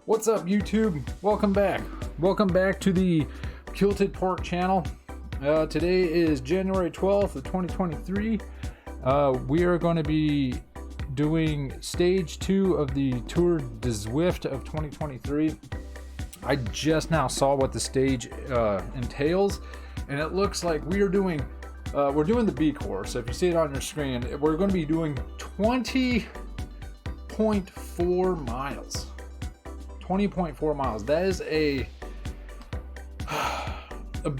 What's up, YouTube? Welcome back. Welcome back to the Kilted Pork channel. Today is January 12th of 2023. We are going to be doing stage 2 of the Tour de Zwift of 2023. I just now saw what the stage entails, and it looks like we're doing the B course. So if you see it on your screen, we're going to be doing 20.4 miles. 20.4 miles. That is a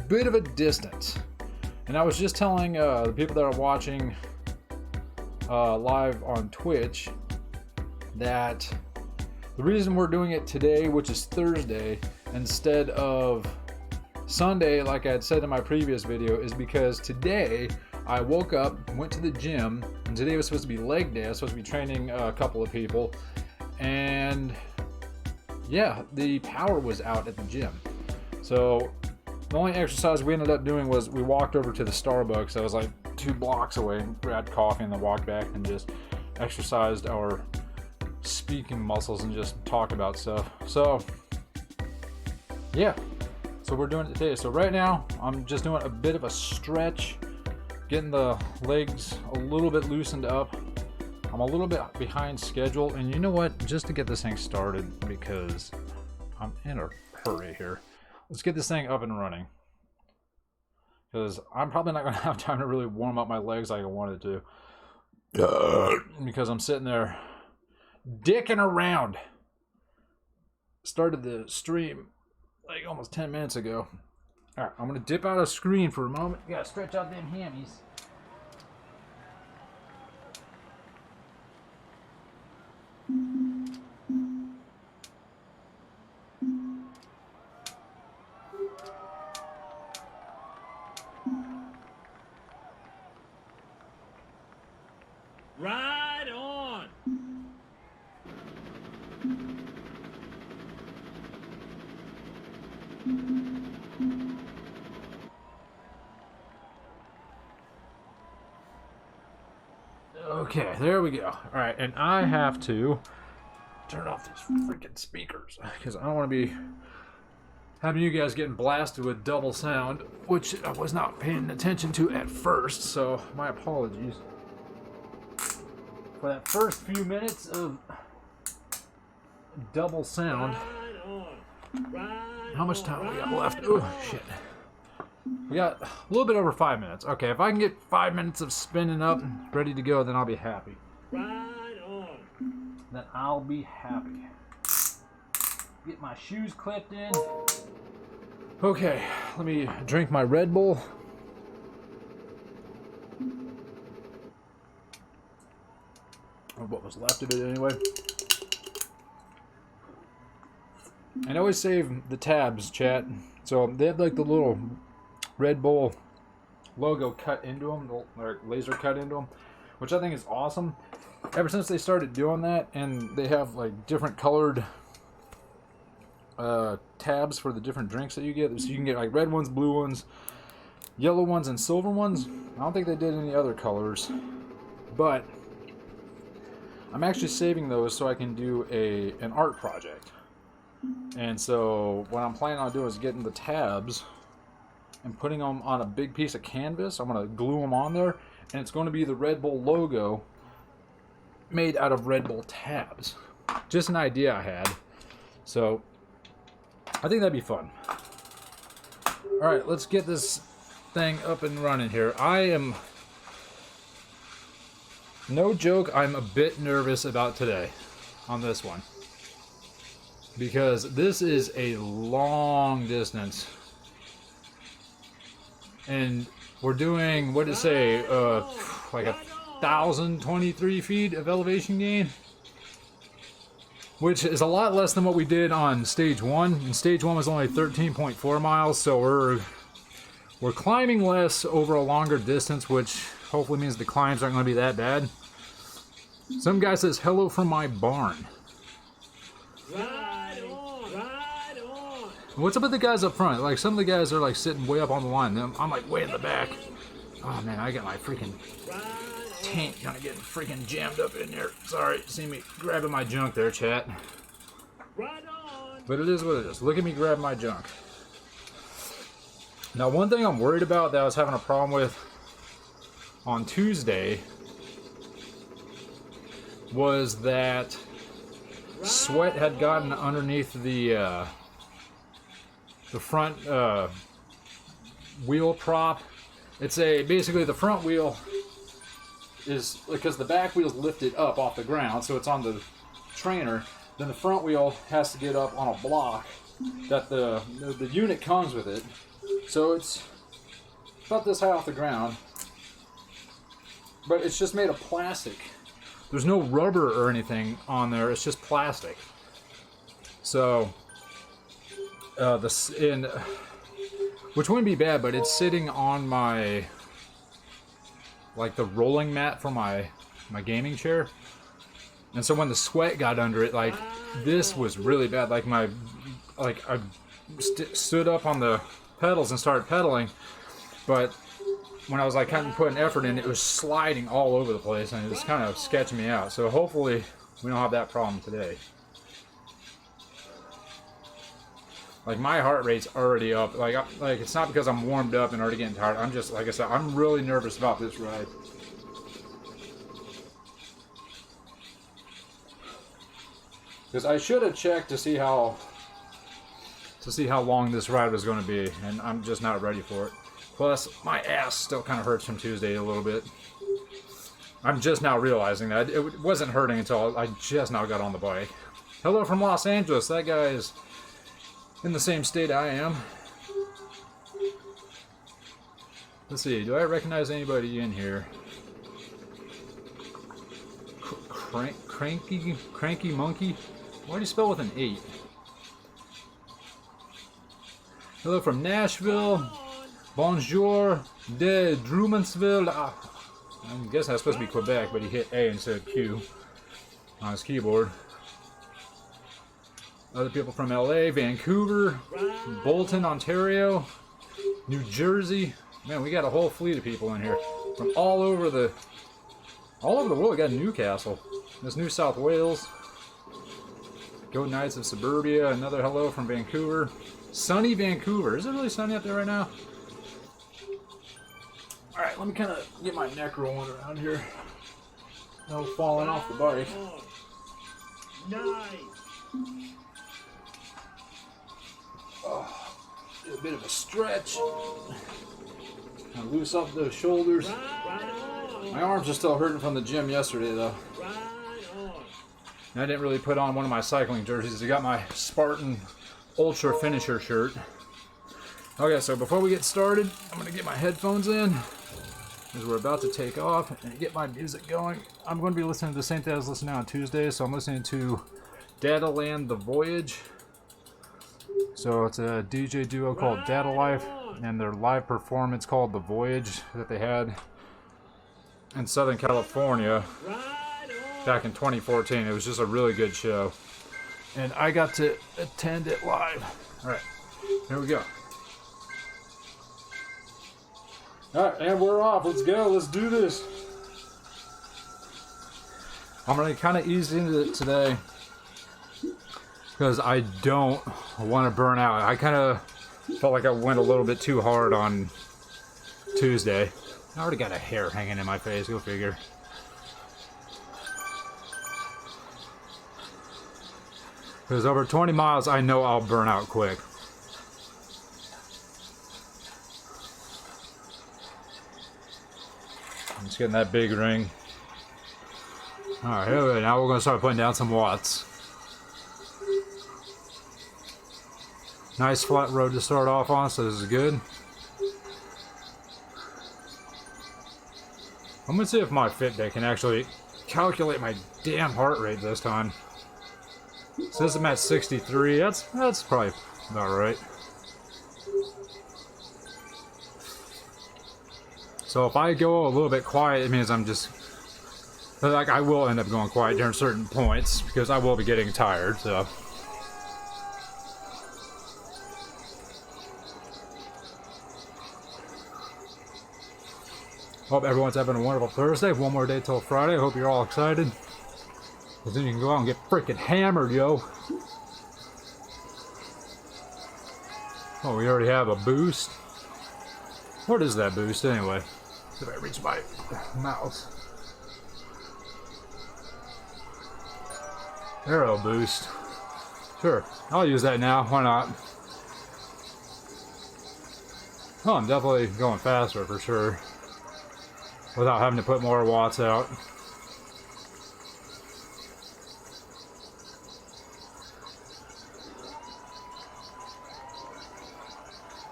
bit of a distance. And I was just telling the people that are watching live on Twitch that the reason we're doing it today, which is Thursday, instead of Sunday, like I had said in my previous video, is because today I woke up, went to the gym, and today was supposed to be leg day. I was supposed to be training a couple of people, and yeah, the power was out at the gym. So the only exercise we ended up doing was we walked over to the Starbucks that was like 2 blocks away and grabbed coffee and then walked back and just exercised our speaking muscles and just talk about stuff. So yeah, so we're doing it today. So right now I'm just doing a bit of a stretch, getting the legs a little bit loosened up. I'm a little bit behind schedule, and you know what, just to get this thing started, because I'm in a hurry here, let's get this thing up and running, because I'm probably not going to have time to really warm up my legs like I wanted to, because I'm sitting there dicking around. Started the stream like almost 10 minutes ago. Alright, I'm going to dip out of screen for a moment. You gotta stretch out them hammies. Right on! Okay, there we go. Alright, and I have to turn off these freaking speakers, because I don't want to be having you guys getting blasted with double sound, which I was not paying attention to at first, so my apologies for that first few minutes of double sound. How much time we got left? Oh shit. We got a little bit over 5 minutes. Okay, if I can get 5 minutes of spinning up ready to go, then I'll be happy. Right on! Then I'll be happy. Get my shoes clipped in. Okay, let me drink my Red Bull. Or what was left of it anyway. And I always save the tabs, chat. So they have like the little Red Bull logo cut into them, or laser cut into them, which I think is awesome. Ever since they started doing that, and they have like different colored tabs for the different drinks that you get. So you can get like red ones, blue ones, yellow ones, and silver ones. I don't think they did any other colors, but I'm actually saving those so I can do an art project. And so what I'm planning on doing is getting the tabs and putting them on a big piece of canvas. I'm going to glue them on there, and it's going to be the Red Bull logo made out of Red Bull tabs. Just an idea I had. So I think that'd be fun. Alright, let's get this thing up and running here. I am, no joke, I'm a bit nervous about today on this one, because this is a long distance, and we're doing, what did it say, like 1,023 feet of elevation gain, which is a lot less than what we did on stage 1. And stage 1 was only 13.4 miles, so we're climbing less over a longer distance, which hopefully means the climbs aren't going to be that bad. Some guy says, hello from my barn. Right on! Right on! What's up with the guys up front? Like, some of the guys are like sitting way up on the line. I'm like way in the back. Oh man, I got my freaking taint kind of getting freaking jammed up in there. Sorry, see me grabbing my junk there, chat. Right on! But it is what it is. Look at me grab my junk. Now, one thing I'm worried about that I was having a problem with on Tuesday was that sweat had gotten underneath the front wheel prop. It's basically the front wheel is because the back wheel's lifted up off the ground, so it's on the trainer. Then the front wheel has to get up on a block that the unit comes with it. So it's about this high off the ground, but it's just made of plastic. There's no rubber or anything on there. It's just plastic. So which wouldn't be bad, but it's sitting on my the rolling mat for my gaming chair. And so when the sweat got under it, this was really bad. I stood up on the pedals and started pedaling, but when I was kind of putting effort in, it was sliding all over the place, and it was kind of sketching me out. So hopefully we don't have that problem today. My heart rate's already up. It's not because I'm warmed up and already getting tired. I'm just, like I said, I'm really nervous about this ride. Because I should have checked to see how long this ride was going to be, and I'm just not ready for it. Plus, my ass still kind of hurts from Tuesday a little bit. I'm just now realizing that. It wasn't hurting until I just now got on the bike. Hello from Los Angeles. That guy is in the same state I am. Let's see. Do I recognize anybody in here? Cranky Monkey? Why do you spell with an 8? Hello from Nashville. Bonjour de Drummondville. I guess that's supposed to be Quebec, but he hit A instead of Q on his keyboard. Other people from LA, Vancouver, Bolton, Ontario, New Jersey. Man, we got a whole fleet of people in here from all over the world. We got Newcastle. There's New South Wales. Go Knights of Suburbia. Another hello from Vancouver. Sunny Vancouver. Is it really sunny up there right now? Alright, let me kind of get my neck rolling around here. No falling off the bike. Nice. Oh, do a bit of a stretch. Kind of loose up those shoulders. My arms are still hurting from the gym yesterday, though. And I didn't really put on one of my cycling jerseys. I got my Spartan Ultra Finisher shirt. Okay, so before we get started, I'm going to get my headphones in because we're about to take off and get my music going. I'm going to be listening to the same thing I was listening on Tuesday, so I'm listening to Dataland The Voyage. So it's a DJ duo called Data Life, and their live performance called The Voyage that they had in Southern California back in 2014. It was just a really good show, and I got to attend it live. Alright, here we go. Alright, and we're off. Let's go. Let's do this. I'm going to kind of ease into it today because I don't want to burn out. I kind of felt like I went a little bit too hard on Tuesday. I already got a hair hanging in my face. Go figure. Because over 20 miles, I know I'll burn out quick. I'm just getting that big ring. Alright, now we're going to start putting down some watts. Nice flat road to start off on, so this is good. I'm going to see if my Fitbit can actually calculate my damn heart rate this time. It says I'm at 63. That's probably about right. So if I go a little bit quiet, it means I'm just I will end up going quiet during certain points because I will be getting tired. So hope everyone's having a wonderful Thursday. One more day till Friday. I hope you're all excited. Because then you can go out and get freaking hammered, yo. Oh, we already have a boost. What is that boost anyway? If I reach my mouse. Arrow boost. Sure, I'll use that now. Why not? Oh, I'm definitely going faster for sure. Without having to put more watts out.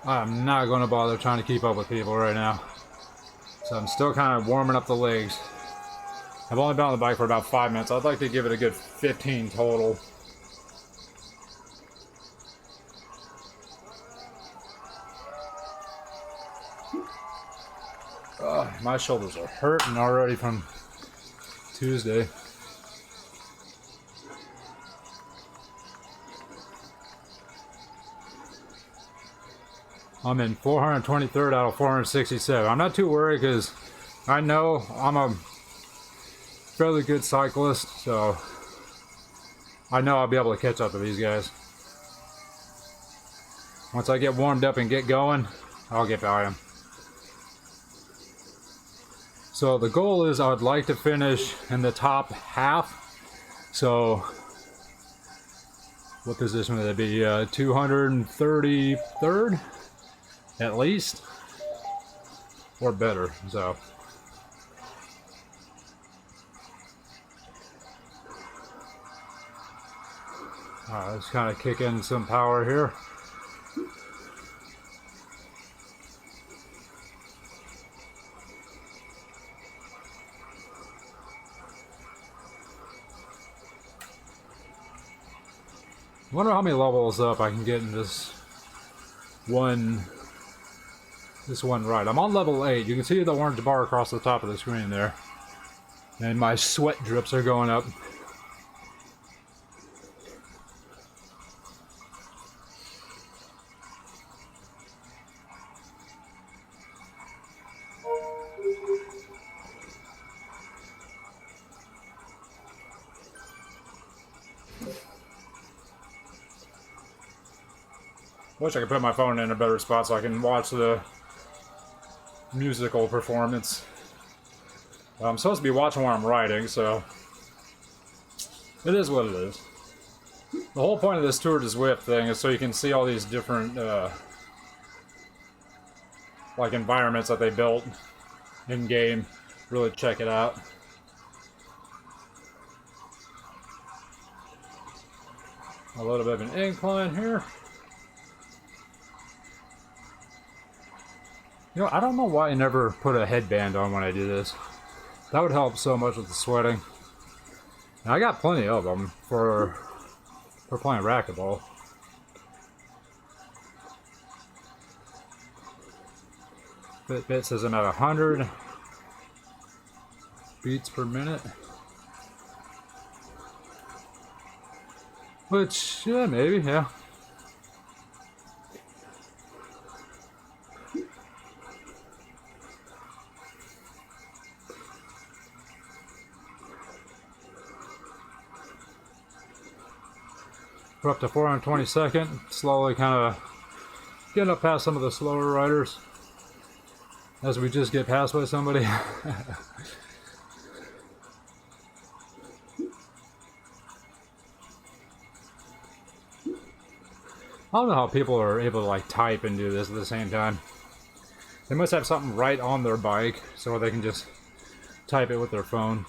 I'm not going to bother trying to keep up with people right now. So I'm still kind of warming up the legs. I've only been on the bike for about 5 minutes. I'd like to give it a good 15 total. My shoulders are hurting already from Tuesday. I'm in 423rd out of 467. I'm not too worried because I know I'm a fairly good cyclist, so I know I'll be able to catch up to these guys. Once I get warmed up and get going, I'll get by them. So the goal is I would like to finish in the top half. So what position would that be? 233rd at least, or better. So let's kind of kick in some power here. I wonder how many levels up I can get in this one ride. I'm on level 8. You can see the orange bar across the top of the screen there. And my sweat drips are going up. Wish I could put my phone in a better spot so I can watch the musical performance. I'm supposed to be watching while I'm riding, so it is what it is. The whole point of this Tour de Zwift thing is so you can see all these different like environments that they built in game. Really check it out. A little bit of an incline here. You know, I don't know why I never put a headband on when I do this. That would help so much with the sweating. And I got plenty of them for playing racquetball. Fitbit says I'm at 100 beats per minute. Which, yeah, maybe, yeah. We're up to 422nd, slowly kind of getting up past some of the slower riders as we just get passed by somebody. I don't know how people are able to like type and do this at the same time. They must have something right on their bike so they can just type it with their phone.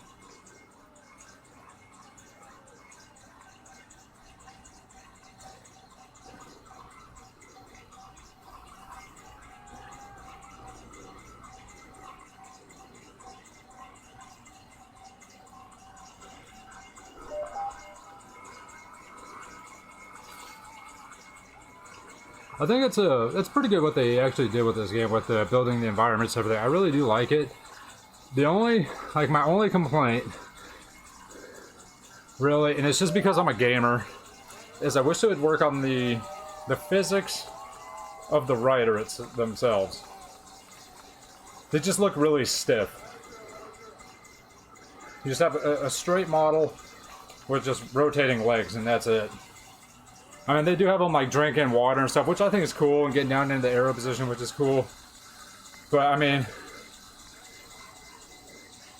I think it's pretty good what they actually did with this game with the building the environments and everything. I really do like it. The only, like my only complaint, really, and it's just because I'm a gamer, is I wish it would work on the physics of the rider themselves. They just look really stiff. You just have a straight model with just rotating legs and that's it. I mean, they do have them like drinking water and stuff, which I think is cool, and getting down into the aero position, which is cool. But I mean,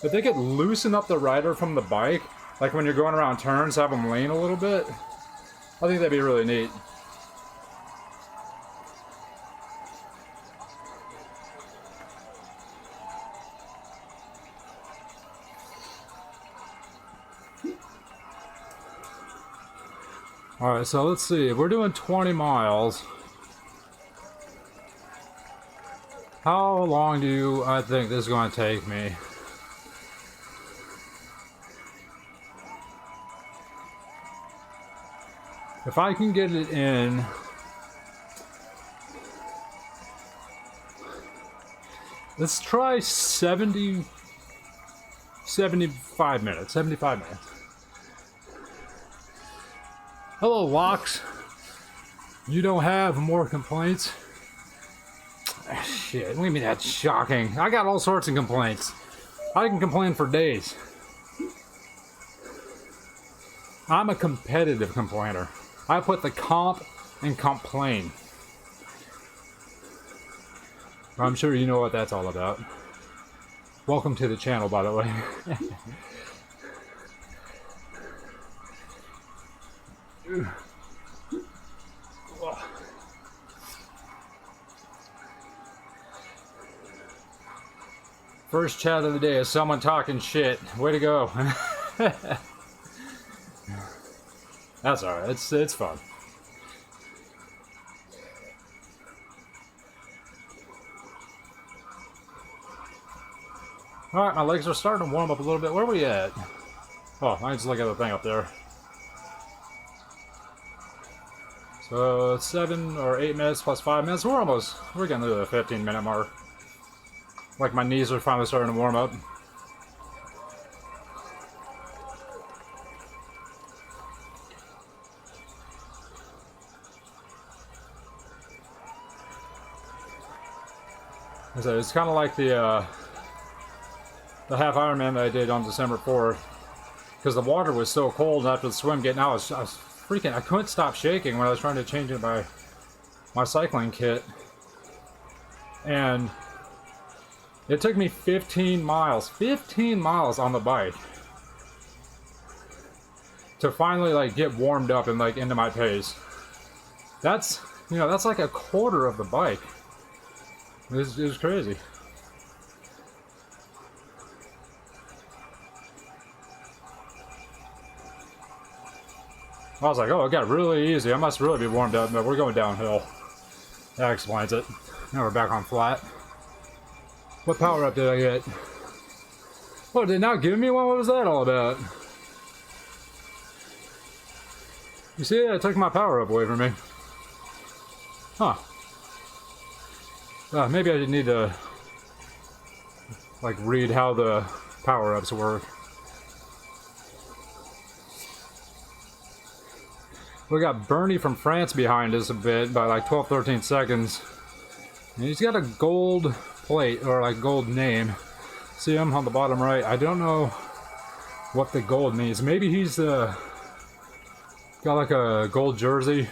if they could loosen up the rider from the bike, like when you're going around turns, have them lean a little bit, I think that'd be really neat. Alright, so let's see. If we're doing 20 miles, how long do I think this is going to take me? If I can get it in, let's try 75 minutes. 75 minutes. Hello, Locks. You don't have more complaints? Shit, what do you mean that's shocking? I got all sorts of complaints. I can complain for days. I'm a competitive complainer. I put the comp in complain. I'm sure you know what that's all about. Welcome to the channel, by the way. First chat of the day is someone talking shit. Way to go. That's alright. It's fun. Alright, my legs are starting to warm up a little bit. Where are we at? Oh, I just look at the thing up there. So 7 or 8 minutes plus 5 minutes. We're getting to the 15-minute mark. Like my knees are finally starting to warm up. So it's kind of like the half Ironman that I did on December 4th, because the water was so cold after the swim getting out. I was freaking. I couldn't stop shaking when I was trying to change into my cycling kit, and it took me 15 miles on the bike to finally like get warmed up and like into my pace. That's like a quarter of the bike. It was crazy. I was like, oh, it got really easy. I must really be warmed up, but we're going downhill. That explains it. Now we're back on flat. What power up did I get? Oh, did it not give me one? What was that all about? You see, it took my power up away from me. Huh. Maybe I didn't need to like read how the power-ups work. We got Bernie from France behind us a bit by like 12-13 seconds. And he's got a gold plate, or like gold name. See him on the bottom right? I don't know what the gold means. Maybe he's got like a gold jersey,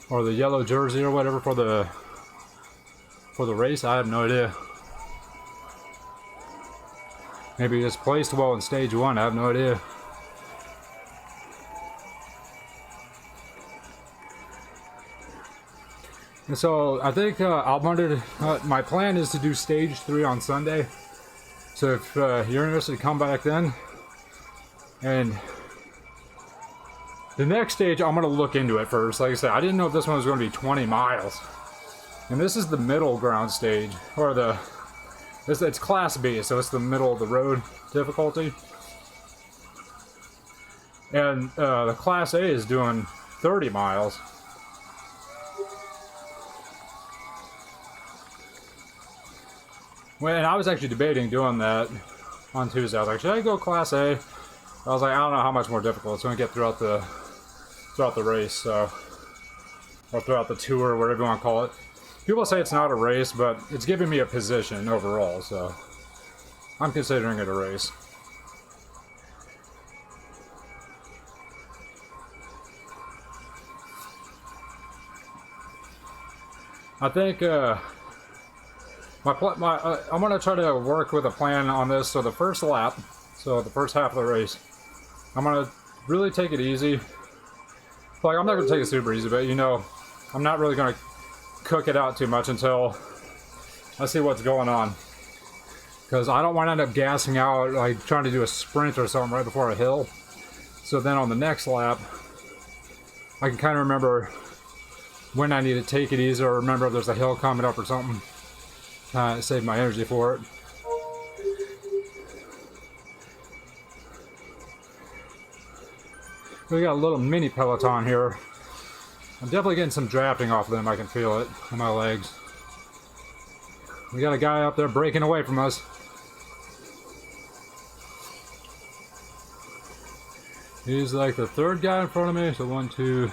or the yellow jersey or whatever for the race. I have no idea. Maybe he just placed well in stage 1. I have no idea. And so I think my plan is to do stage 3 on Sunday. So if you're interested, come back then. And the next stage, I'm going to look into it first. Like I said, I didn't know if this one was going to be 20 miles. And this is the middle ground stage, or it's Class B, so it's the middle of the road difficulty. And the Class A is doing 30 miles. And I was actually debating doing that on Tuesday. I was like, should I go Class A? I was like, I don't know how much more difficult it's going to get throughout the race, so, or throughout the tour, whatever you want to call it. People say it's not a race, but it's giving me a position overall, so I'm considering it a race. I think I'm gonna try to work with a plan on this. So the first lap, so the first half of the race, I'm gonna really take it easy. Like, I'm not gonna take it super easy, but you know, I'm not really gonna cook it out too much until I see what's going on. Because I don't want to end up gassing out, like trying to do a sprint or something right before a hill. So then on the next lap, I can kind of remember when I need to take it easy, or remember if there's a hill coming up or something. Save my energy for it. We got a little mini peloton here. I'm definitely getting some drafting off of them. I can feel it in my legs. We got a guy up there breaking away from us. He's like the third guy in front of me. So 1, 2.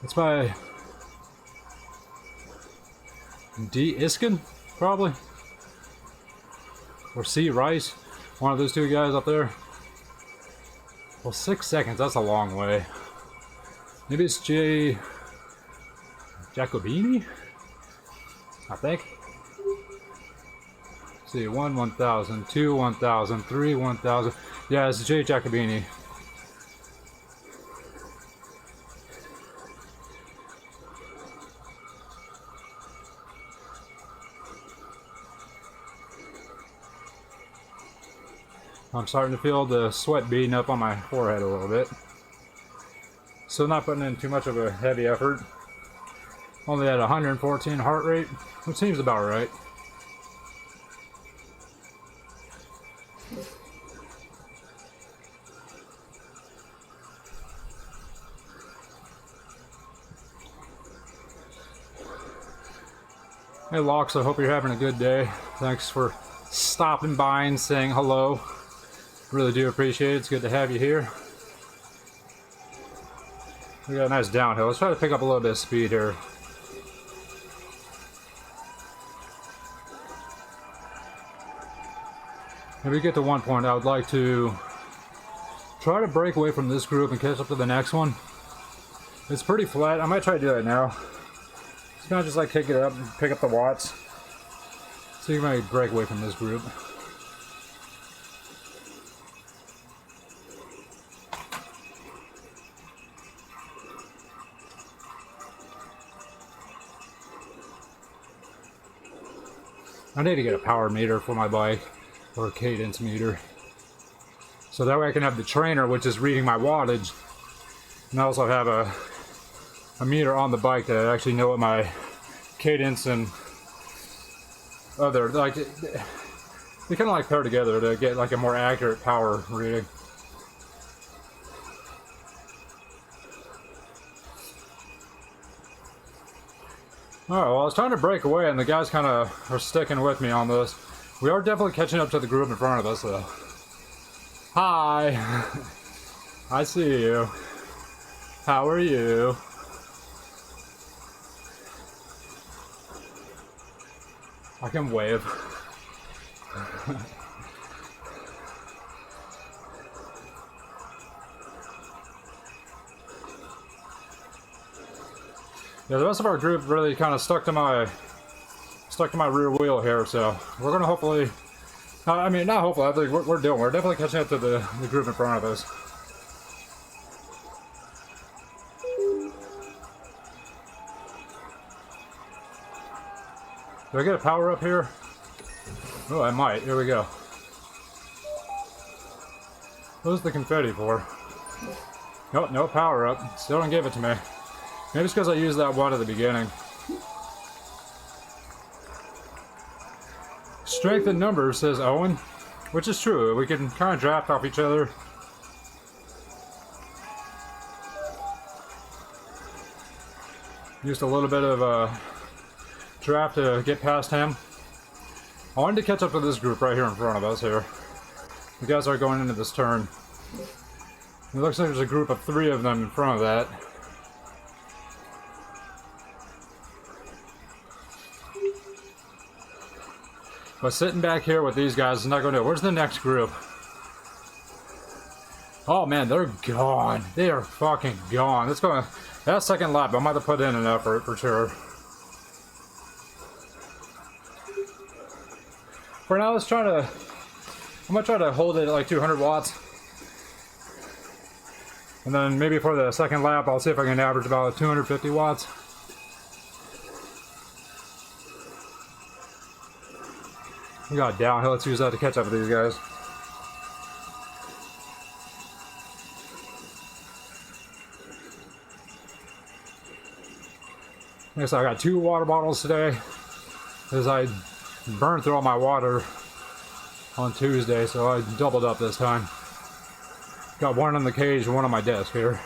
It's by D. Iskin, probably. Or C. Rice. One of those two guys up there. Well, 6 seconds, that's a long way. Maybe it's Jacobini? I think. Let's see, 1, 1,000, 2, 1,000, 3, 1,000. Yeah, it's J. Jacobini. I'm starting to feel the sweat beating up on my forehead a little bit. Still not putting in too much of a heavy effort. Only at 114 heart rate, which seems about right. Hey Locks, I hope you're having a good day. Thanks for stopping by and saying hello. Really do appreciate it. It's good to have you here. We got a nice downhill. Let's try to pick up a little bit of speed here. If we get to one point, I would like to try to break away from this group and catch up to the next one. It's pretty flat. I might try to do that now. Just kind of just like kick it up and pick up the watts. So you might break away from this group. I need to get a power meter for my bike, or a cadence meter. So that way I can have the trainer, which is reading my wattage, and I also have a meter on the bike to actually know what my cadence and other, like, they kind of like pair together to get like a more accurate power reading. Alright, well, I was trying to break away, and the guys kind of are sticking with me on this. We are definitely catching up to the group in front of us, though. Hi! I see you. How are you? I can wave. Yeah, the rest of our group really kind of stuck to my rear wheel here, so we're gonna hopefully, I mean, not hopefully, I think we're definitely catching up to the group in front of us. Do I get a power up here? Oh, I might. Here we go. What's the confetti for? Nope, no power up. Still don't give it to me. Maybe it's because I used that one at the beginning. Strength in numbers, says Owen. Which is true. We can kind of draft off each other. Used a little bit of draft to get past him. I wanted to catch up to this group right here in front of us here. You guys are going into this turn. It looks like there's a group of 3 of them in front of that. But sitting back here with these guys is not going to do it. Where's the next group? Oh man, they're gone. They are fucking gone. Let's go. That second lap, I might have put in an effort for sure. For now, I'm gonna try to hold it at like 200 watts. And then maybe for the second lap, I'll see if I can average about 250 watts. We got downhill. Let's use that to catch up with these guys. Okay, so I got 2 water bottles today, as I burned through all my water on Tuesday, so I doubled up this time. Got one in the cage and one on my desk here.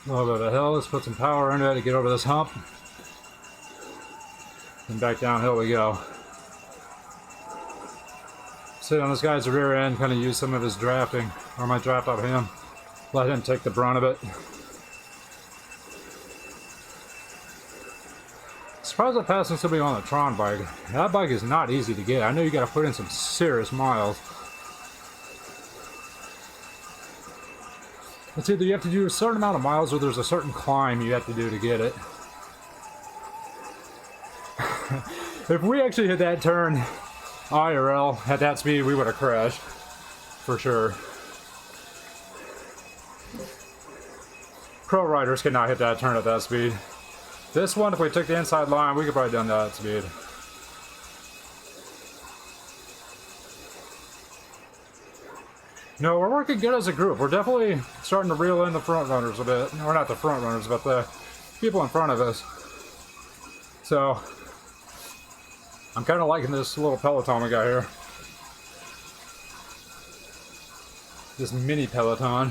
A little bit of a hill. Let's put some power into it to get over this hump. And back downhill we go. Sit on this guy's rear end, kind of use some of his drafting, or my draft off him. Let him take the brunt of it. Surprised I'm passing somebody on the Tron bike. That bike is not easy to get. I know you got to put in some serious miles. It's either you have to do a certain amount of miles or there's a certain climb you have to do to get it. If we actually hit that turn IRL at that speed, we would have crashed. For sure. Pro riders could not hit that turn at that speed. This one, if we took the inside line, we could probably done that speed. No, we're working good as a group. We're definitely starting to reel in the front runners a bit. Or not the front runners, but the people in front of us. So, I'm kind of liking this little peloton we got here. This mini peloton.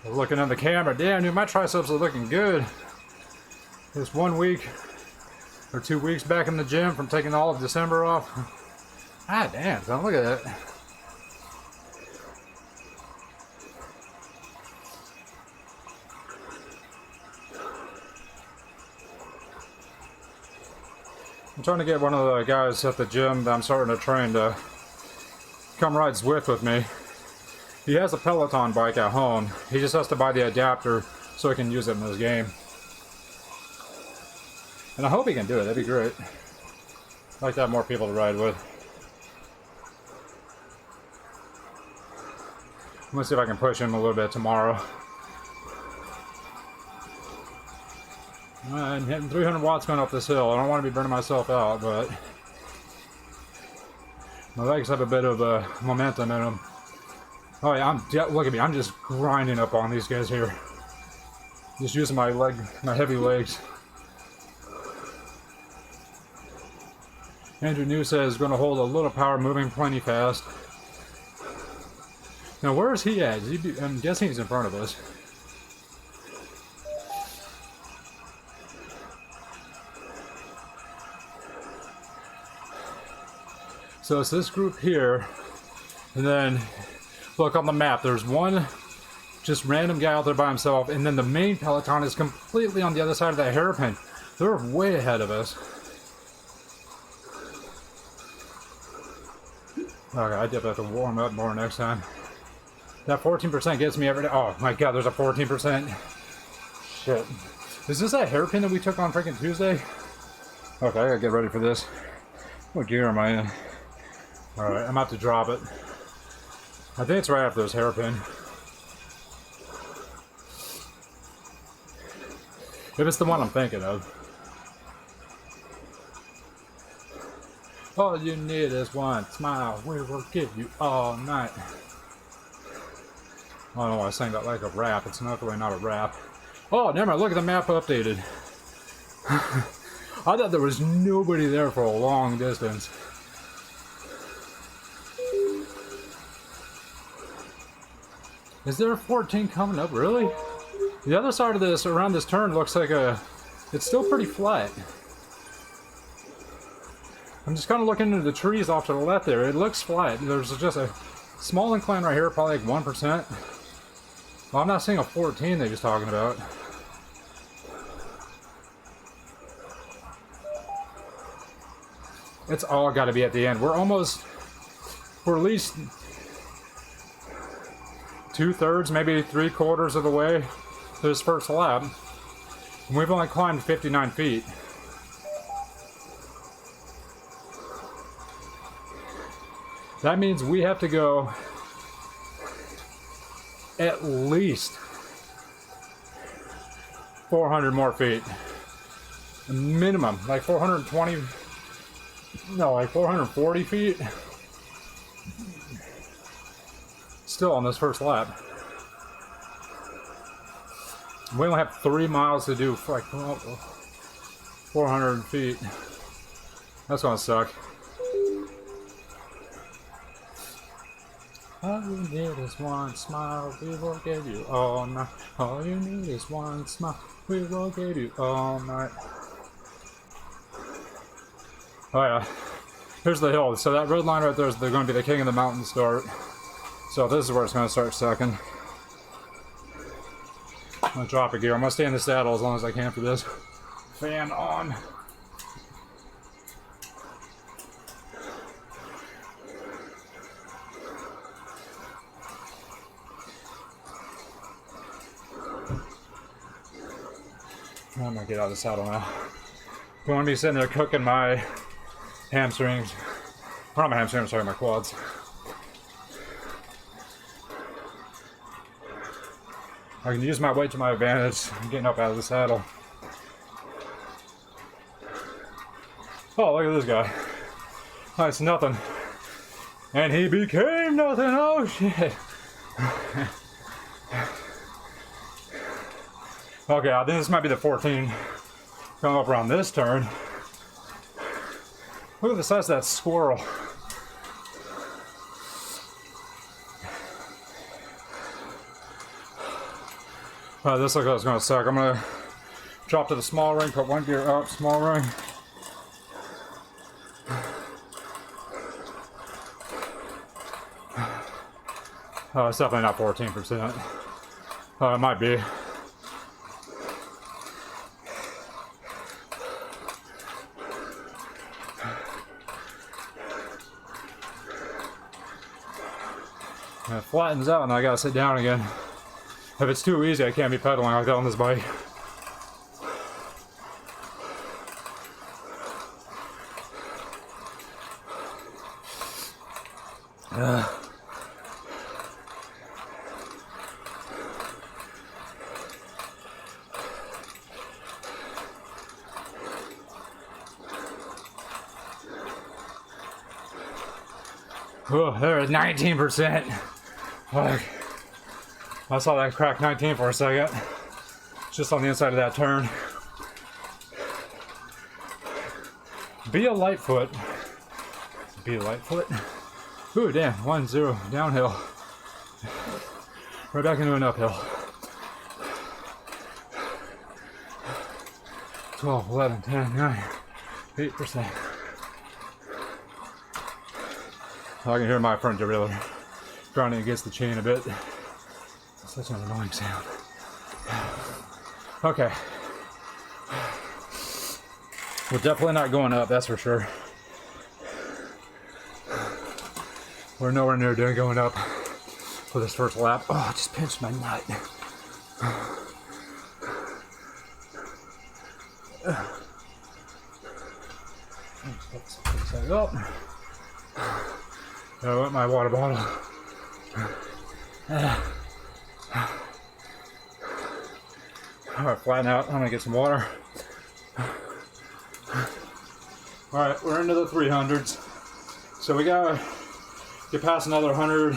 Looking in the camera, damn, dude, my triceps are looking good. This 1 week or 2 weeks back in the gym from taking all of December off. Ah, damn, son, look at that. I'm trying to get one of the guys at the gym that I'm starting to train to come ride Zwift with me. He has a Peloton bike at home. He just has to buy the adapter so he can use it in his game. And I hope he can do it. That'd be great. I'd like to have more people to ride with. I'm gonna see if I can push him a little bit tomorrow. I'm hitting 300 watts going up this hill. I don't want to be burning myself out, but my legs have a bit of momentum in them. Oh yeah, look at me. I'm just grinding up on these guys here. Just using my heavy legs. Andrew New says going to hold a little power, moving plenty fast. Now, where is he at? I'm guessing he's in front of us. So it's this group here, and then look on the map. There's one just random guy out there by himself, and then the main peloton is completely on the other side of that hairpin. They're way ahead of us. Okay, I definitely have to warm up more next time. That 14% gets me every day. Oh my god, there's a 14%. Shit. Is this that hairpin that we took on freaking Tuesday? Okay, I gotta get ready for this. What gear am I in? Alright, I'm about to drop it. I think it's right after this hairpin. If it's the one I'm thinking of. All you need is one smile. We will give you all night. I don't know why I sang that like a rap. It's not really not a rap. Oh, never mind. Look at the map updated. I thought there was nobody there for a long distance. Is there a 14 coming up? Really? The other side of this, around this turn, looks like it's still pretty flat. I'm just kind of looking into the trees off to the left there. It looks flat. There's just a small incline right here, probably like 1%. Well, I'm not seeing a 14 that he was talking about. It's all got to be at the end. We're at least 2/3, maybe 3/4 of the way to this first lap. And we've only climbed 59 feet. That means we have to go at least 400 more feet. Minimum, like 420, no, like 440 feet. Still on this first lap. We only have 3 miles to do for like 400 feet. That's gonna suck. All you need is one smile, we will give you all night. All you need is one smile, we will give you all night. Oh yeah, here's the hill. So that red line right there is going to be the king of the mountain start. So this is where it's going to start sucking. I'm going to drop a gear. I'm going to stay in the saddle as long as I can for this. Fan on. I'm going to get out of the saddle now. I'm going to be sitting there cooking my hamstrings. Not my hamstrings, sorry, my quads. I can use my weight to my advantage. I'm getting up out of the saddle. Oh, look at this guy. Oh, it's nothing. And he became nothing. Oh, shit. Okay, I think this might be the 14 coming up around this turn. Look at the size of that squirrel. Alright, this looks like it's going to suck. I'm going to drop to the small ring, put one gear up, small ring. Oh, it's definitely not 14%. It might be. And it flattens out and I gotta sit down again. If it's too easy, I can't be pedaling like that on this bike. Oh, there is 19%. Fuck. I saw that crack 19 for a second. Just on the inside of that turn. Be a Lightfoot. Be a Lightfoot. Ooh, damn. 1-0 downhill. Right back into an uphill. 12, 11, 10, 9, 8%. I can hear my front derailleur grinding against the chain a bit. It's such an annoying sound. Okay. We're definitely not going up, that's for sure. We're nowhere near doing going up for this first lap. Oh, I just pinched my nut. Pick that up. I want my water bottle. Alright, flatten out. I'm gonna get some water. Alright, we're into the 300s. So we gotta get past another 100,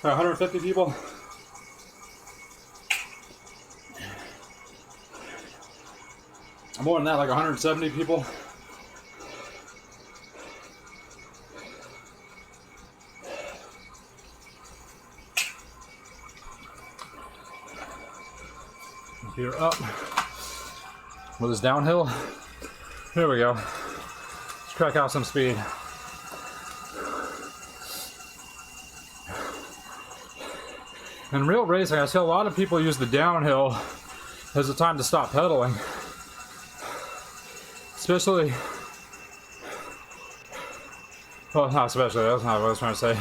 150 people. More than that, like 170 people. Gear up with this downhill. Here we go. Let's crack out some speed. In real racing, I see a lot of people use the downhill as a time to stop pedaling. Especially Well, not especially. That's not what I was trying to say.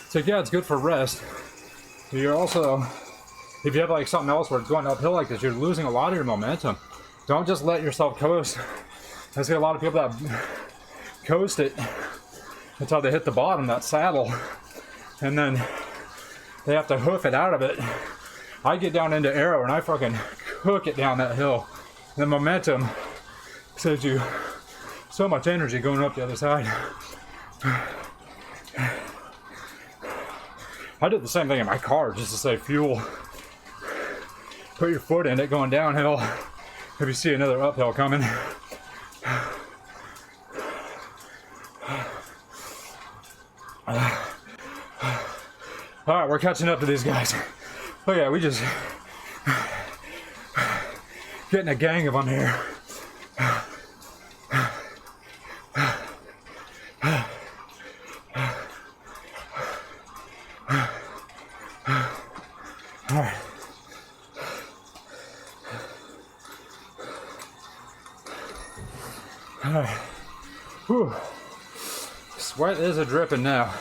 So yeah, it's good for rest. You're also, if you have like something else where it's going uphill like this, you're losing a lot of your momentum. Don't just let yourself coast. I see a lot of people that coast it until they hit the bottom, that saddle, and then they have to hoof it out of it. I get down into arrow and I fucking cook it down that hill. The momentum saves you so much energy going up the other side. I did the same thing in my car just to save fuel. Put your foot in it going downhill if you see another uphill coming. Alright, we're catching up to these guys. Oh yeah, we just getting a gang of them here. Alright. Alright. Whew. Sweat is a dripping now.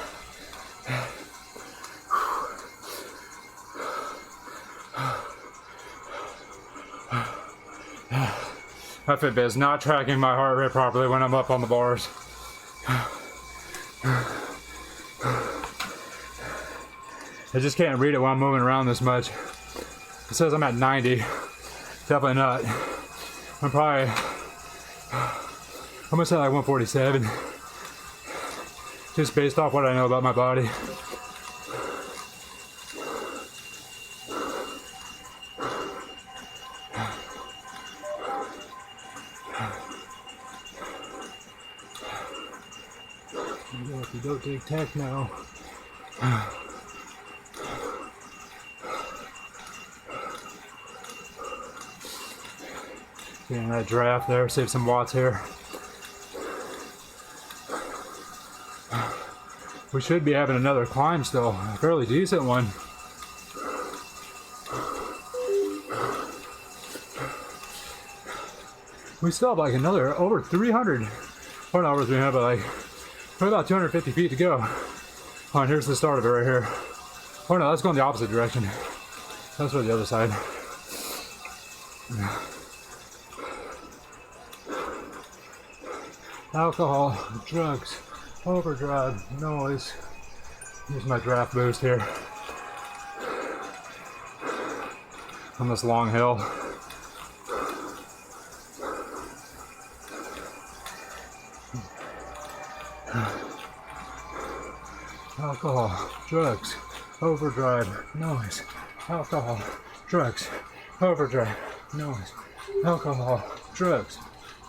My Fitbit is not tracking my heart rate properly when I'm up on the bars. I just can't read it while I'm moving around this much. It says I'm at 90. Definitely not. I'm probably, I'm gonna say like 147. Just based off what I know about my body. If you don't take tech now. Getting that draft there, save some watts here. We should be having another climb still, a fairly decent one. We still have like another over 300 hours. We have like about 250 feet to go. Oh, and here's the start of it right here. Oh no, that's going the opposite direction. That's for the other side. Alcohol, drugs, overdrive, noise. Here's my draft boost here. On this long hill. Alcohol, drugs, overdrive, noise. Alcohol, drugs, overdrive, noise. Alcohol, drugs,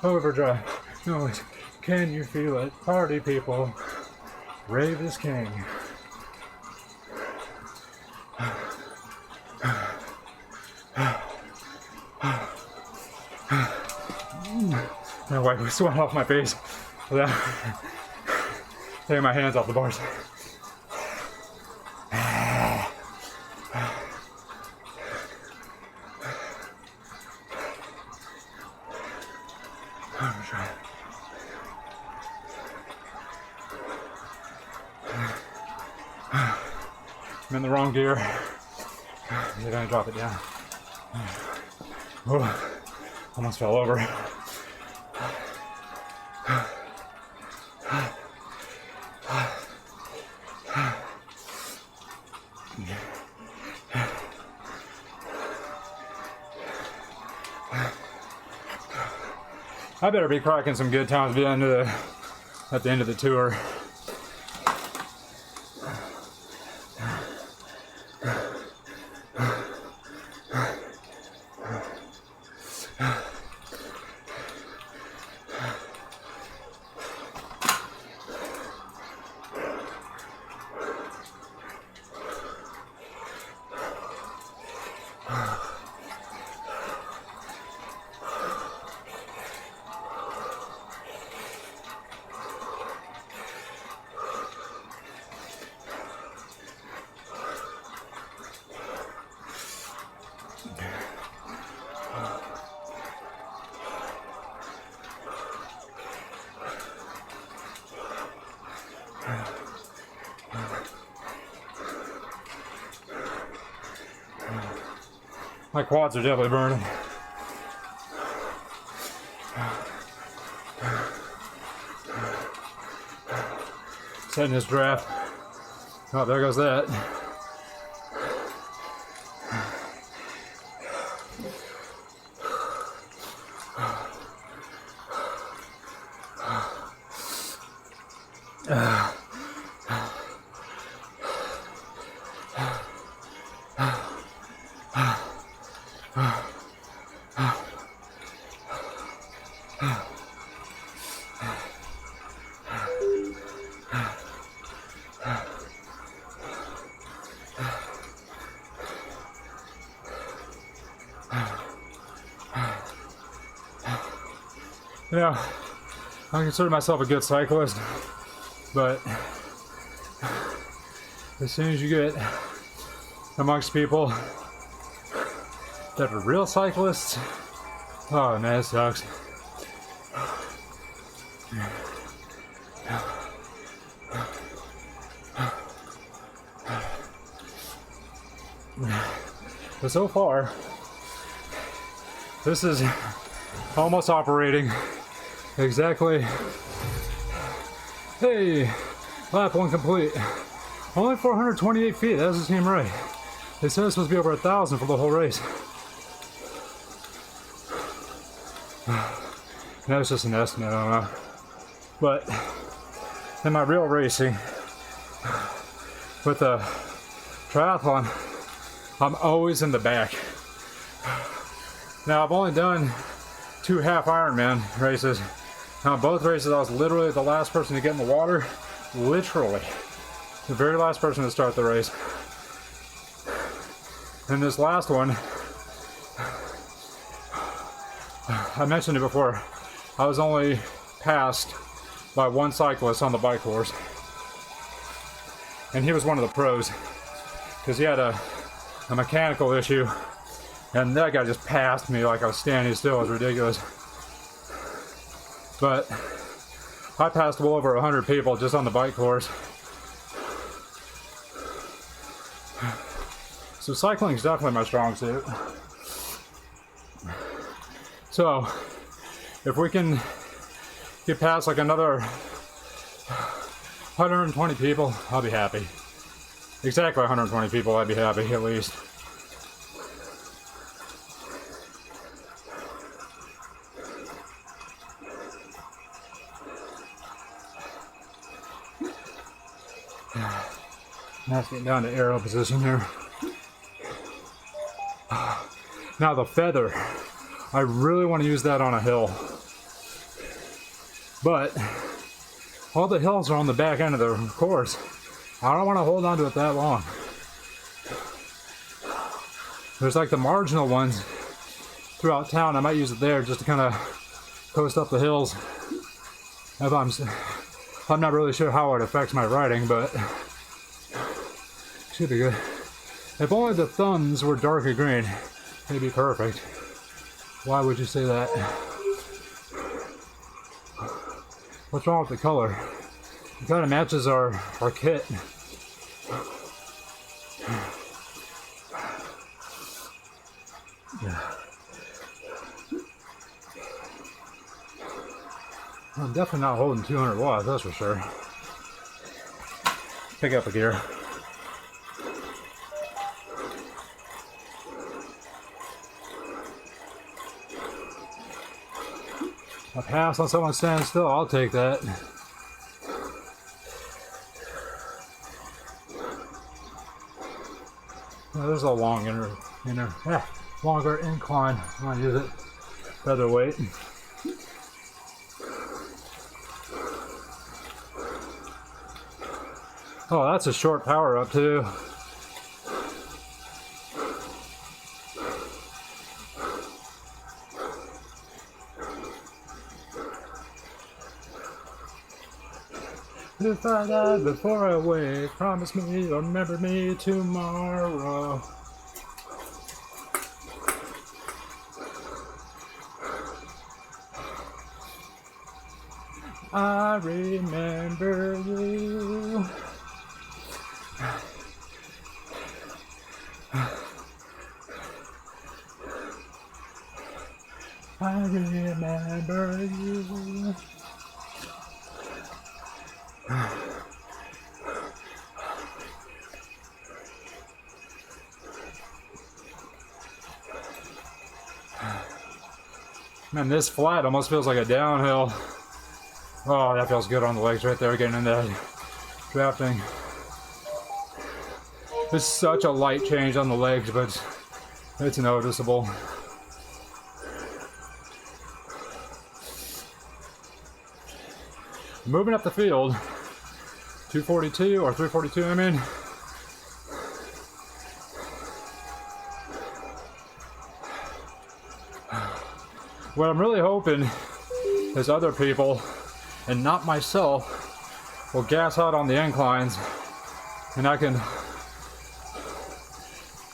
overdrive, noise. Can you feel it? Party people. Rave is king. My wipe was sweat off my face without taking my hands off the bars. I'm in the wrong gear. They're gonna drop it down. Oh, almost fell over. I better be cracking some good times at the end of the tour. My quads are definitely burning. Setting this draft. Oh, there goes that. You know, I consider myself a good cyclist, but as soon as you get amongst people that are real cyclists, oh man, it sucks. But so far, this is almost operating exactly. Hey, lap 1 complete. Only 428 feet, that doesn't seem right. They said it's supposed to be over 1,000 for the whole race. That was just an estimate, I don't know. But in my real racing, with the triathlon, I'm always in the back. Now I've only done 2 half Ironman races. On both races I was literally the last person to get in the water. Literally. The very last person to start the race. And this last one, I mentioned it before, I was only passed by one cyclist on the bike course. And he was one of the pros. Because he had a mechanical issue. And that guy just passed me like I was standing still. It was ridiculous. But I passed well over 100 people just on the bike course. So cycling is definitely my strong suit. So if we can get past like another 120 people, I'll be happy. Exactly 120 people, I'd be happy at least. Let's get down to aero position here. Now the feather, I really want to use that on a hill. But all the hills are on the back end of the course. I don't want to hold on to it that long. There's like the marginal ones throughout town. I might use it there just to kind of coast up the hills. If I'm not really sure how it affects my riding, but should be good. If only the thumbs were darker green, it'd be perfect. Why would you say that? What's wrong with the color? It kind of matches our kit. I'm definitely not holding 200 watts, that's for sure. Pick up a gear. A pass on someone standing still, I'll take that. Now, there's a long longer incline. I'm gonna use it featherweight. Oh, that's a short power up too. If I die before I wake, promise me you'll remember me tomorrow. I remember you. remember you. Man, this flat almost feels like a downhill. Oh, that feels good on the legs right there, getting in that drafting. It's such a light change on the legs, but it's noticeable. Moving up the field, 242 or 342, I mean. What I'm really hoping is other people, and not myself, will gas out on the inclines, and I can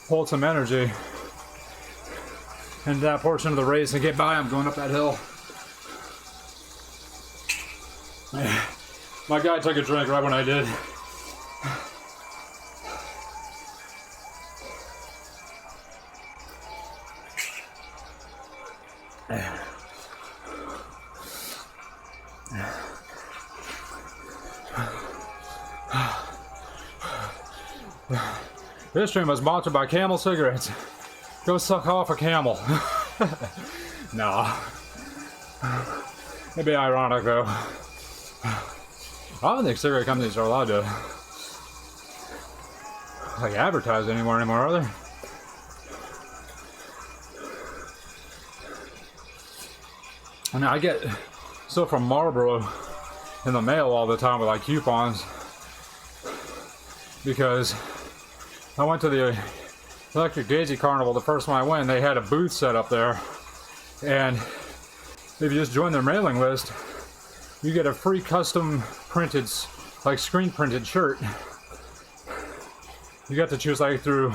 hold some energy in that portion of the race and get by. I'm going up that hill. My guy took a drink right when I did. This stream was sponsored by Camel cigarettes. Go suck off a camel. Nah. It'd be ironic though. I don't think cigarette companies are allowed to like advertise anymore, are they? I mean, I get stuff from Marlboro in the mail all the time with like coupons because I went to the Electric Daisy Carnival the first one I went, and they had a booth set up there, and if you just join their mailing list, you get a free custom printed, like screen printed shirt. You got to choose like through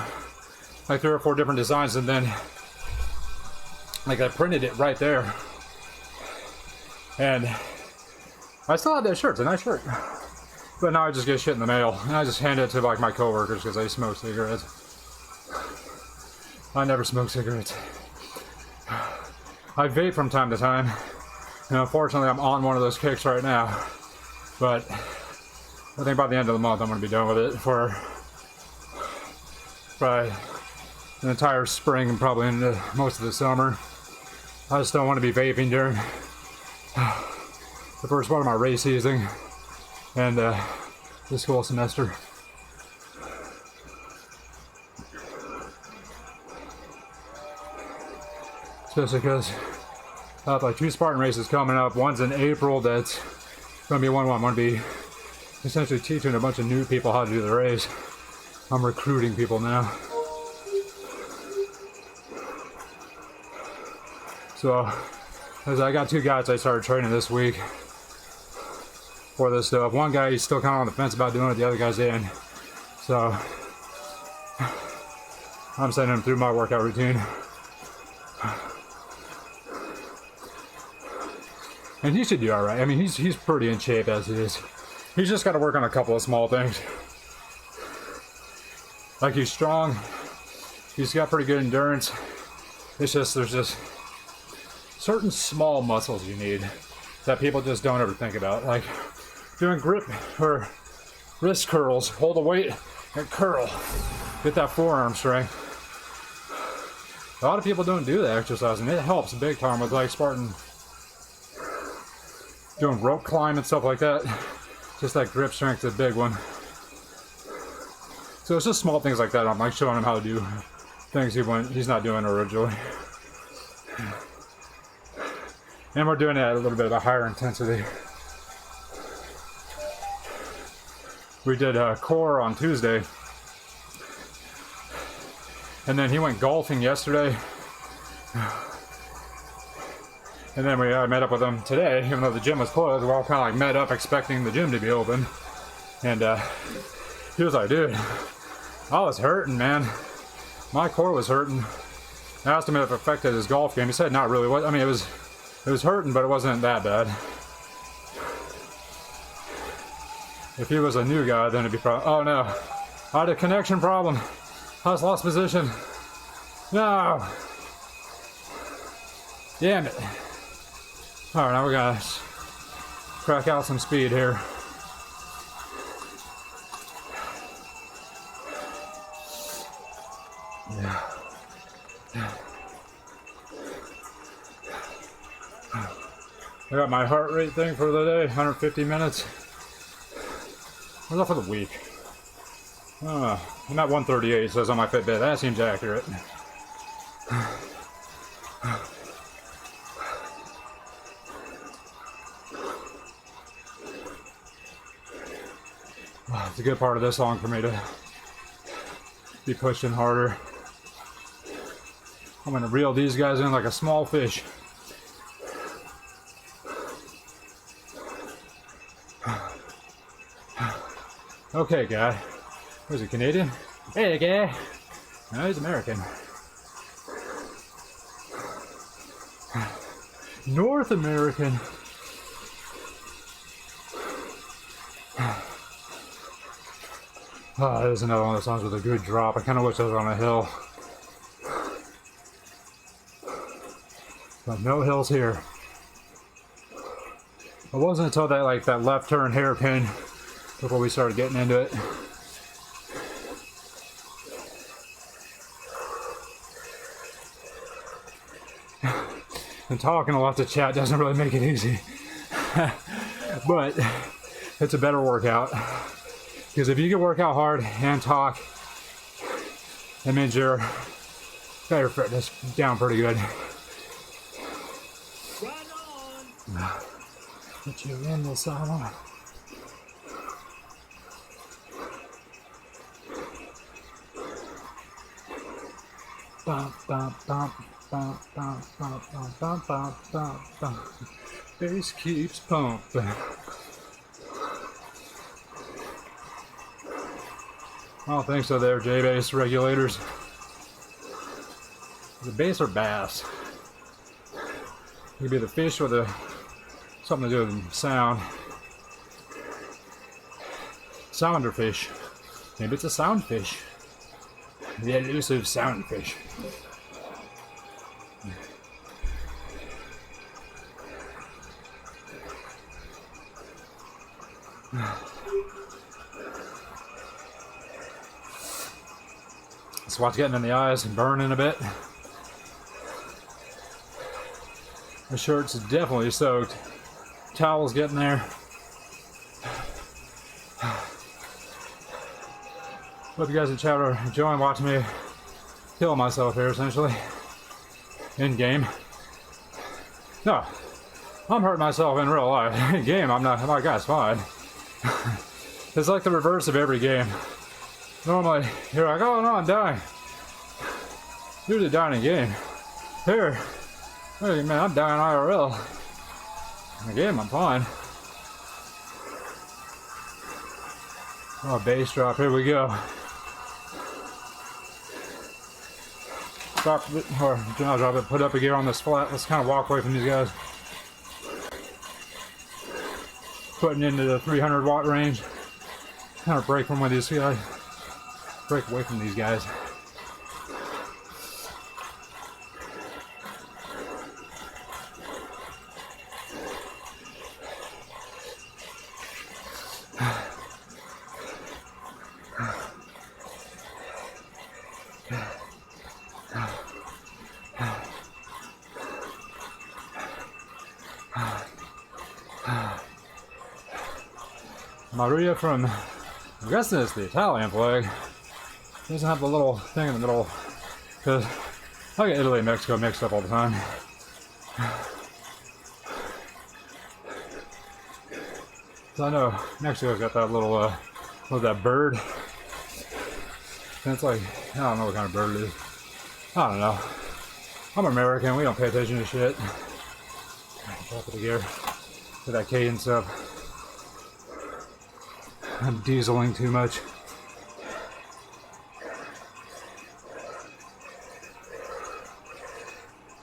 like 3 or 4 different designs, and then like I printed it right there, and I still have that shirt. It's a nice shirt, but now I just get shit in the mail, and I just hand it to like my coworkers because they smoke cigarettes. I never smoke cigarettes. I vape from time to time, and unfortunately I'm on one of those kicks right now, but I think by the end of the month I'm going to be done with it for probably an entire spring and probably into most of the summer. I just don't want to be vaping during the first part of my race season and this whole semester. Especially because I have like 2 Spartan races coming up. One's in April that's going to be one where I'm going to be essentially teaching a bunch of new people how to do the race. I'm recruiting people now. So, as I got 2 guys I started training this week for this stuff. One guy, he's still kind of on the fence about doing it, the other guy's in. So, I'm sending him through my workout routine. And he should do alright. I mean, he's pretty in shape as it is. He's just got to work on a couple of small things. Like, he's strong. He's got pretty good endurance. It's just, there's just certain small muscles you need that people just don't ever think about. Like doing grip or wrist curls, hold a weight and curl. Get that forearm strength. A lot of people don't do that exercise, and it helps big time with like Spartan. Doing rope climb and stuff like that. Just that grip strength is a big one. So it's just small things like that. I'm like showing him how to do things he's not doing originally. And we're doing it at a little bit of a higher intensity. We did core on Tuesday. And then he went golfing yesterday. And then I met up with him today, even though the gym was closed. We all kind of like met up expecting the gym to be open. And he was like, dude, I was hurting, man. My core was hurting. I asked him if it affected his golf game. He said not really. I mean, it was hurting, but it wasn't that bad. If he was a new guy, then it'd be probably, oh no, I had a connection problem. I just lost position. No. Damn it. All right, now we gotta crack out some speed here. Yeah. I got my heart rate thing for the day, 150 minutes. What's that for the week? I'm at 138, it says on my Fitbit. That seems accurate. It's a good part of this song for me to be pushing harder. I'm gonna reel these guys in like a small fish. Okay, guy. Was he Canadian? Hey, guy. No, he's American. North American. Oh, there's another one of the songs with a good drop. I kind of wish I was on a hill. But no hills here. It wasn't until that left turn hairpin before we started getting into it. And talking a lot to chat doesn't really make it easy. But it's a better workout. Because if you can work out hard and talk, that means your fitness down pretty good. Right on. Put you in the sauna. Bum, bum, bum, bum, bum, bum, bum, bum, bum, bum, bum. Bass keeps pumping. I don't think so there, J-Bass regulators. The bass or bass? It could be the fish or something to do with sound. Sounder fish. Maybe it's a sound fish. The elusive sound fish. Sweat's getting in the eyes and burning a bit. The shirt's definitely soaked. Towel's getting there. Hope you guys in chat are enjoying watching me kill myself here, essentially. In game. No, I'm hurting myself in real life. In game, I'm not. My guy's fine. It's like the reverse of every game. Normally, you're like, oh no, I'm dying. Usually dying in game. Here, hey man, I'm dying IRL. In the game, I'm fine. Oh, bass drop, here we go. Drop it, or I'll drop it, put up a gear on this flat. Let's kind of walk away from these guys. Putting into the 300 watt range. Kind of break from one of these guys. Break away from these guys. Maria from, I'm guessing it's the Italian flag. It doesn't have the little thing in the middle, because I get Italy and Mexico mixed up all the time. So I know Mexico's got that little, what's that, bird? And it's like, I don't know what kind of bird it is. I don't know. I'm American, we don't pay attention to shit. Top of the gear. Get that cadence up. I'm dieseling too much.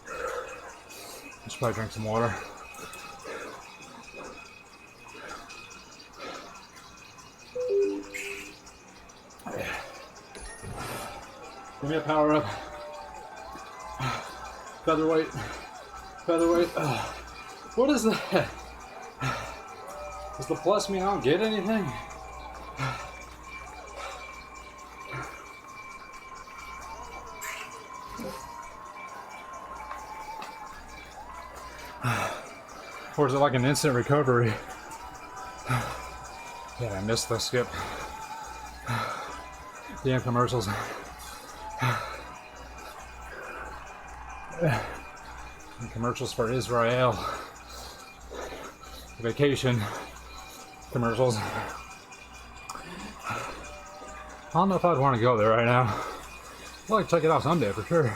I should probably drink some water. Give me a power up. Featherweight. Featherweight. What is that? Does the plus mean I don't get anything? Or is it like an instant recovery? Yeah, I missed the skip. Damn commercials. And commercials for Israel. Vacation commercials. I don't know if I'd want to go there right now. I'd like to check it out someday for sure.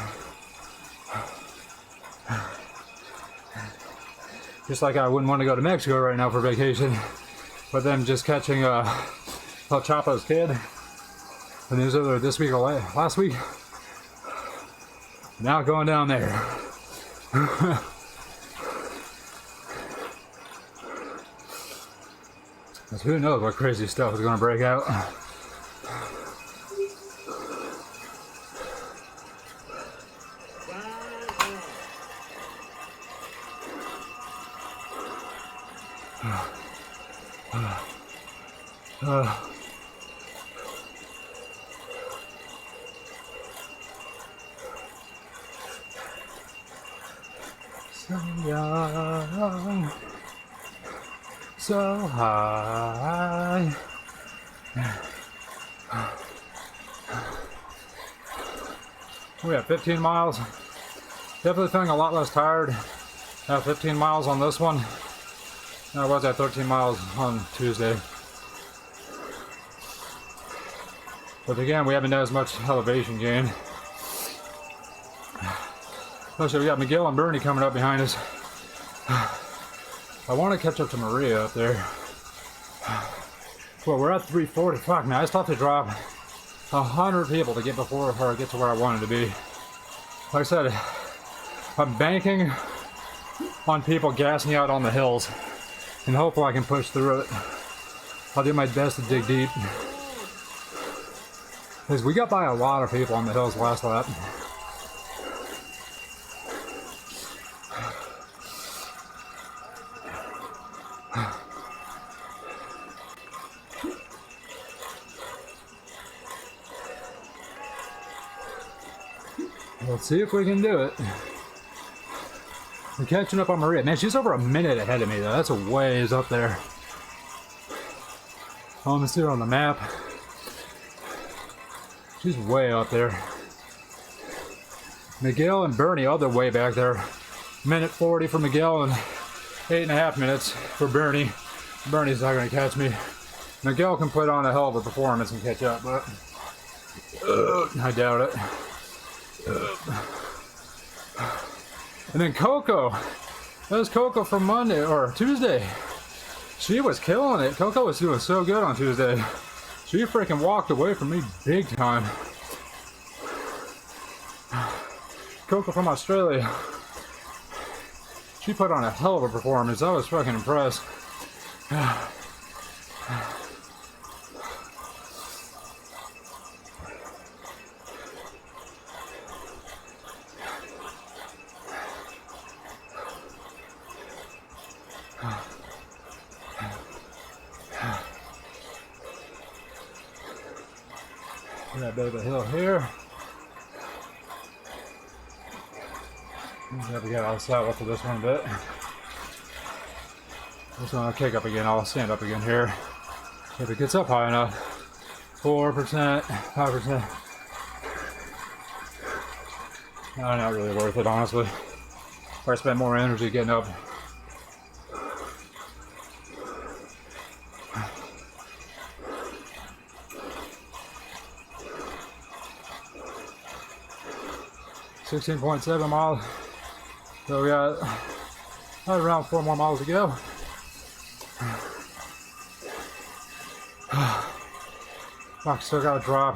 Just like I wouldn't want to go to Mexico right now for vacation, but then just catching El Chapo's kid. The news over this week or last week. Now going down there. Because who knows what crazy stuff is going to break out. So young, so high. We have 15 miles. Definitely feeling a lot less tired. I have 15 miles on this one. I was at 13 miles on Tuesday. But again, we haven't done as much elevation gain. Especially we got McGill and Bernie coming up behind us. I want to catch up to Maria up there. Well, we're at 340. Fuck, man, I still have to drop 100 people to get before or get to where I wanted to be. Like I said, I'm banking on people gassing out on the hills, and hopefully I can push through it. I'll do my best to dig deep. Because we got by a lot of people on the hills last lap. Let's see if we can do it. We're catching up on Maria. Man, she's over a minute ahead of me though. That's a ways up there. Oh, let me see her on the map. She's way up there. Miguel and Bernie, all the way back there. Minute 40 for Miguel and 8.5 minutes for Bernie. Bernie's not going to catch me. Miguel can put on a hell of a performance and catch up, but I doubt it. And then Coco. That was Coco from Monday or Tuesday. She was killing it. Coco was doing so good on Tuesday. She freaking walked away from me big time. Coco from Australia. She put on a hell of a performance. I was fucking impressed. Got a bit of a hill here. We got outside up to this one a bit. This one I'll kick up again. I'll stand up again here. If it gets up high enough. 4%, 5%. Not really worth it, honestly. If I spend more energy getting up. .7 miles. So we got around 4 more miles to go. Fuck, still gotta drop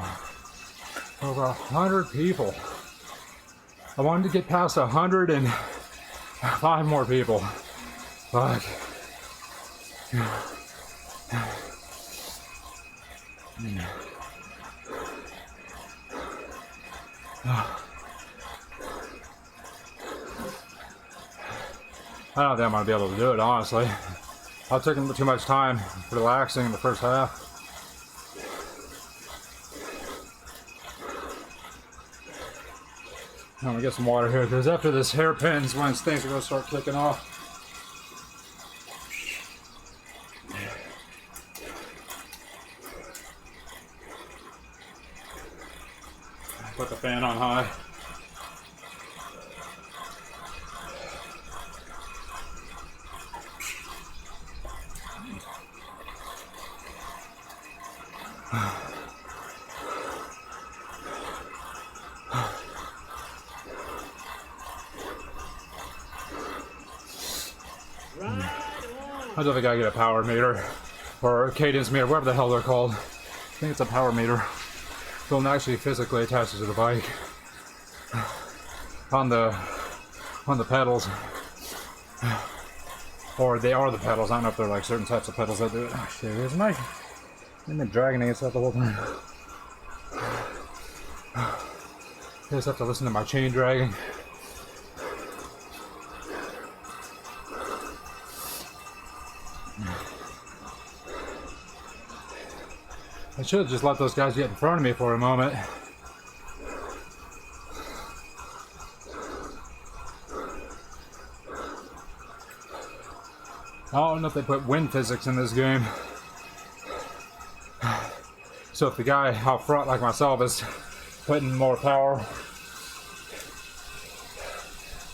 over 100 people. I wanted to get past 105 more people. Fuck. I don't think I'm gonna be able to do it, honestly. I took too much time relaxing in the first half. I'm gonna get some water here because after this hairpin's when things are gonna start kicking off. Put the fan on high. I don't think I get a power meter or a cadence meter, whatever the hell they're called. I think it's a power meter. Don't actually physically attach it to the bike on the pedals, or they are the pedals. I don't know if they're like certain types of pedals that do it. Oh shit, there's my. I've been dragging it out the whole time. You just have to listen to my chain dragging. I should have just let those guys get in front of me for a moment. I don't know if they put wind physics in this game. So if the guy out front like myself is putting more power.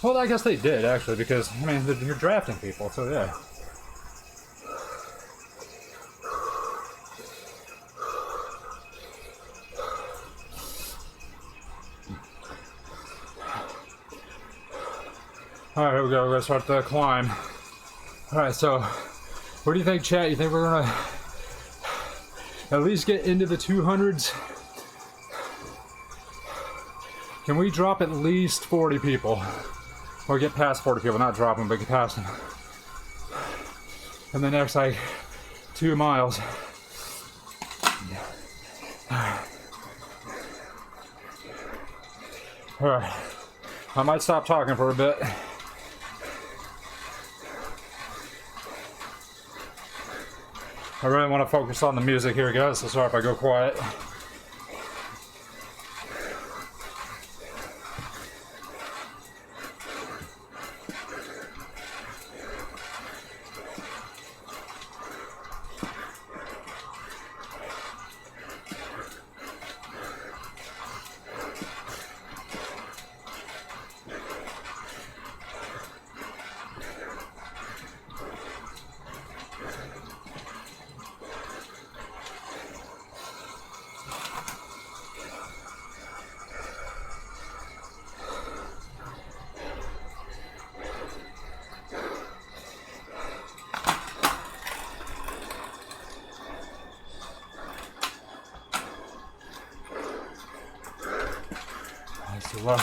Well, I guess they did actually, because I mean you're drafting people, so yeah. Alright, here we go. We're gonna start the climb. Alright, so what do you think, chat? You think we're gonna at least get into the 200s? Can we drop at least 40 people? Or get past 40 people, not drop them, but get past them. In the next, like, 2 miles. Alright, I might stop talking for a bit. I really want to focus on the music here, guys, so sorry if I go quiet. That's low.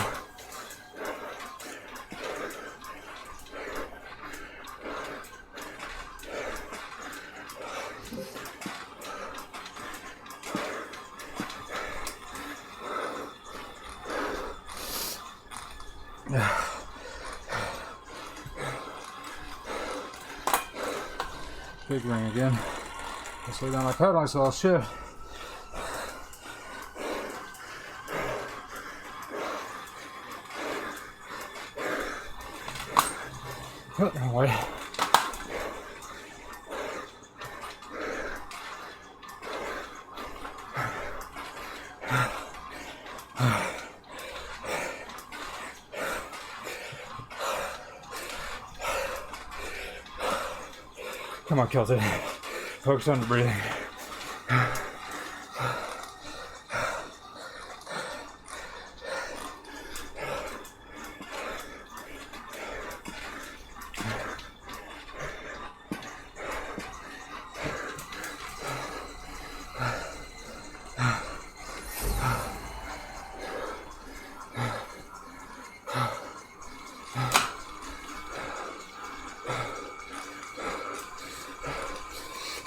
Big ring again. Let's lay down my pedaling so I'll shift. Oh, wrong way. Come on, Kelsey. Focus on the breathing.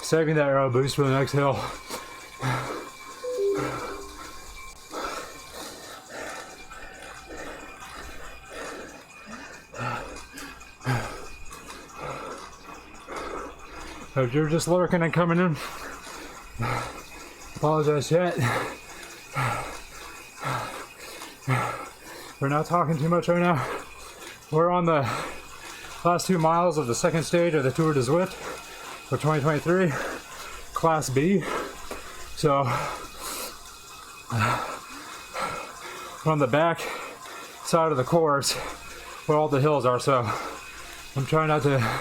Saving that arrow boost for the next hill. If you're just lurking and coming in, apologize yet. We're not talking too much right now. We're on the last 2 miles of the second stage of the Tour de Zwift for 2023, Class B. So we're on the back side of the course where all the hills are, so I'm trying not to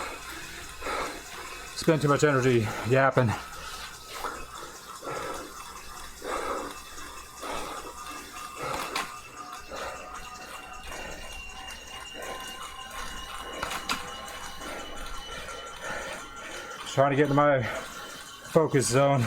spend too much energy yapping. Just trying to get into my focus zone.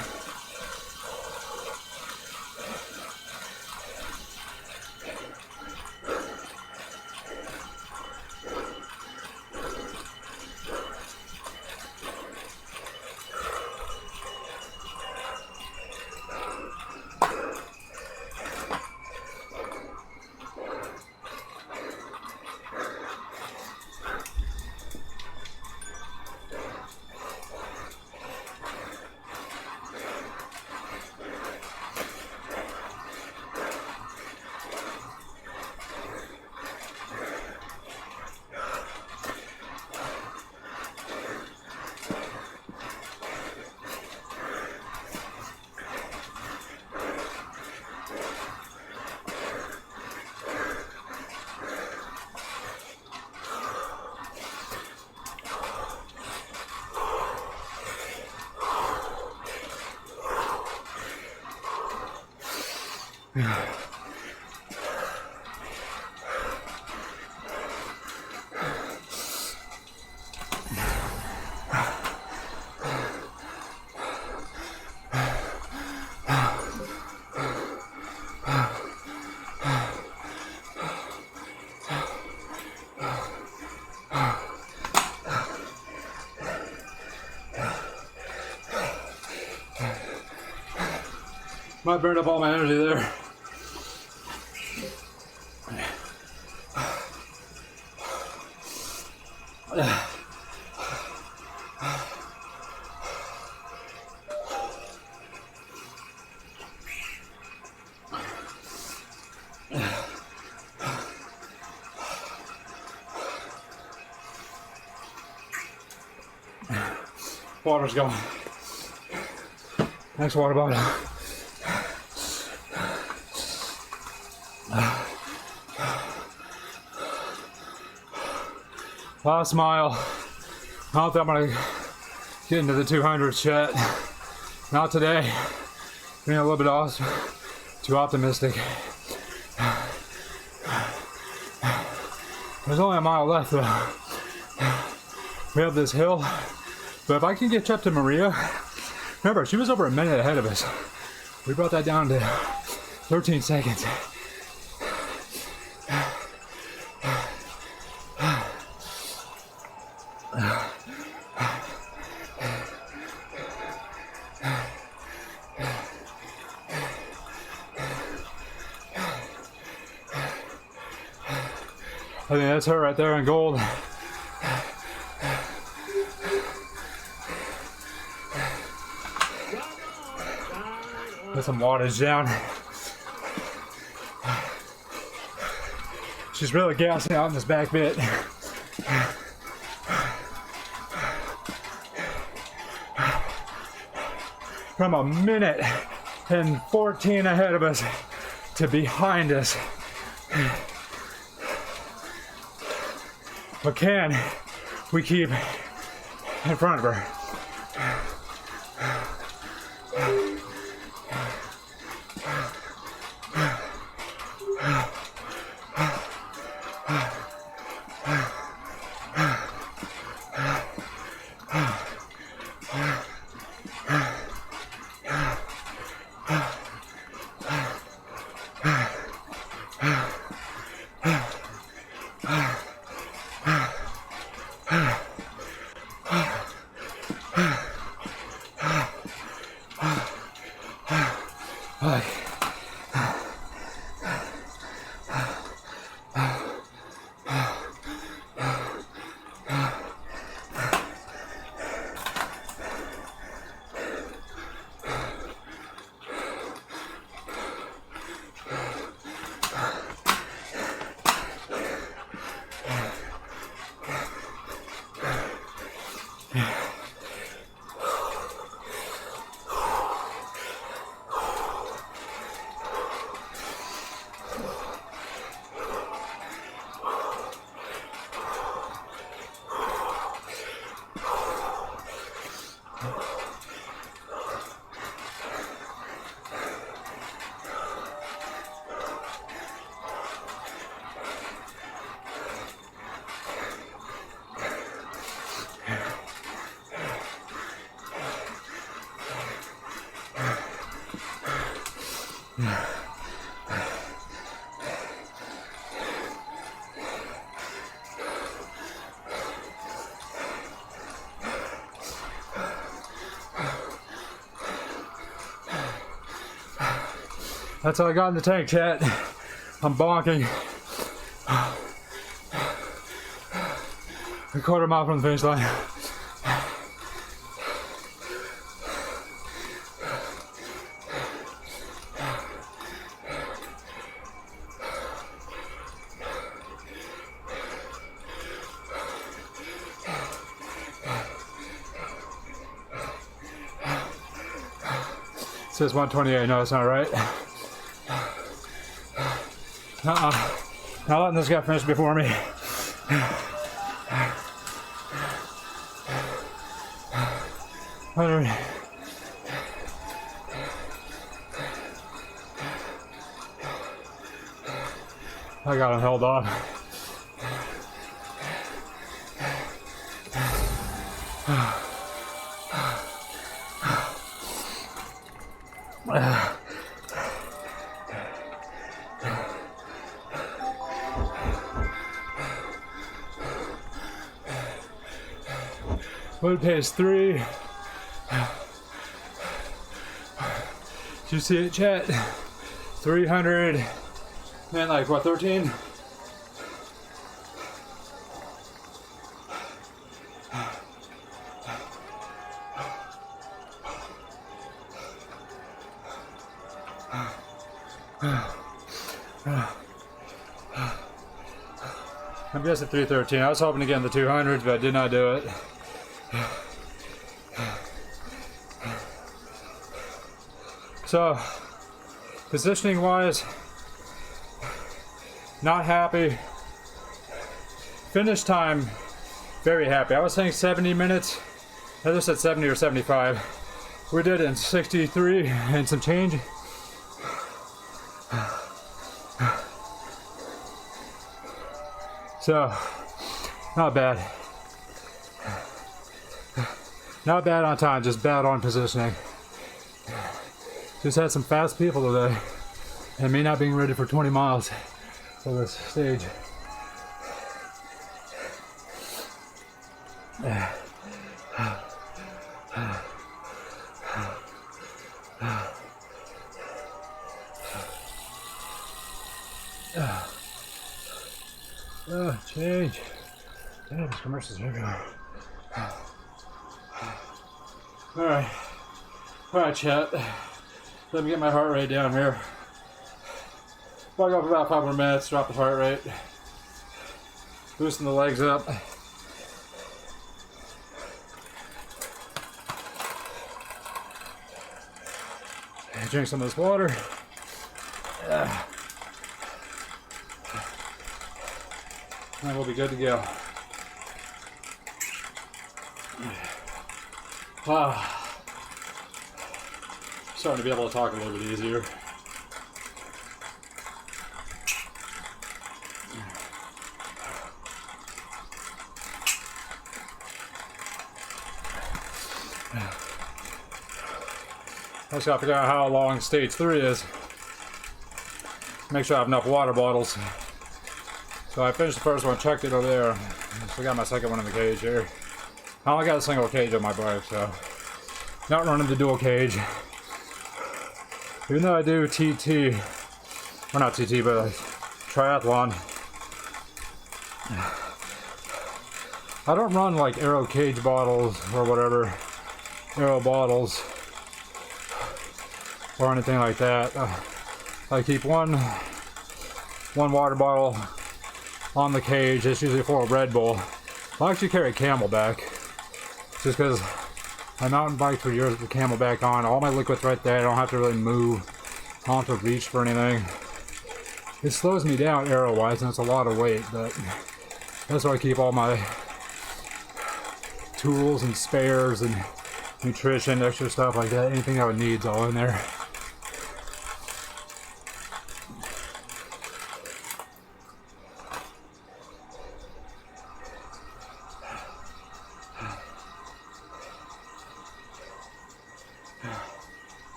Might burn up all my energy there. Water's gone. Next water bottle. Last mile. I don't think I'm gonna get into the 200s yet. Not today. Being a little bit too optimistic. There's only a mile left though. We have this hill, but if I can get up to Maria, remember she was over a minute ahead of us. We brought that down to 13 seconds. I think that's her right there in gold. Put some wattage down. She's really gassing out in this back bit. From a minute and 14 ahead of us to behind us. But can we keep in front of her? That's all I got in the tank, chat. I'm bonking. A quarter mile from the finish line. It says 128. No, it's not right. Not letting this guy finish before me. I got him held off. Wood pace 3. Did you see it, chat? 300. Man, like what, 13? I'm guessing 313. I was hoping to get in the 200s, but I did not do it. So, positioning wise, not happy. Finish time, very happy. I was saying 70 minutes. I just said 70 or 75. We did it in 63 and some change. So, not bad. Not bad on time, just bad on positioning. Just had some fast people today, and me not being ready for 20 miles for this stage. Change. Damn, this commercial's everywhere. Alright, chat. Let me get my heart rate down here. I'll go for about 5 more minutes, drop the heart rate. Boosting the legs up. Drink some of this water. And we'll be good to go. Starting to be able to talk a little bit easier. I just gotta figure out how long stage 3 is. Make sure I have enough water bottles. So I finished the first one, checked it over there. So I got my second one in the cage here. I only got a single cage on my bike, so not running the dual cage. Even though I do TT, or not TT, but triathlon, I don't run like aero cage bottles or whatever, aero bottles or anything like that. I keep one water bottle on the cage. It's usually for a Red Bull. I'll actually carry Camelback just because I mountain biked for years with Camelback on. All my liquid's right there. I don't have to really move. I don't have to reach for anything. It slows me down aero wise, and it's a lot of weight, but that's why I keep all my tools and spares and nutrition, extra stuff like that. Anything I would need is all in there.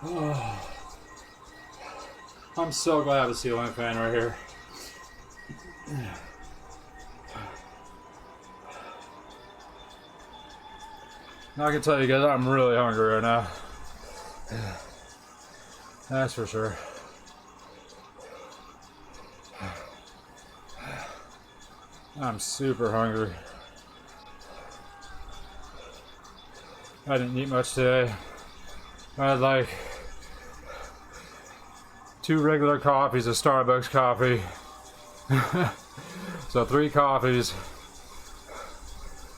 Oh, I'm so glad I have a ceiling fan right here. Now I can tell you guys, I'm really hungry right now. That's for sure. I'm super hungry. I didn't eat much today. I had like 2 regular coffees, a Starbucks coffee. So 3 coffees.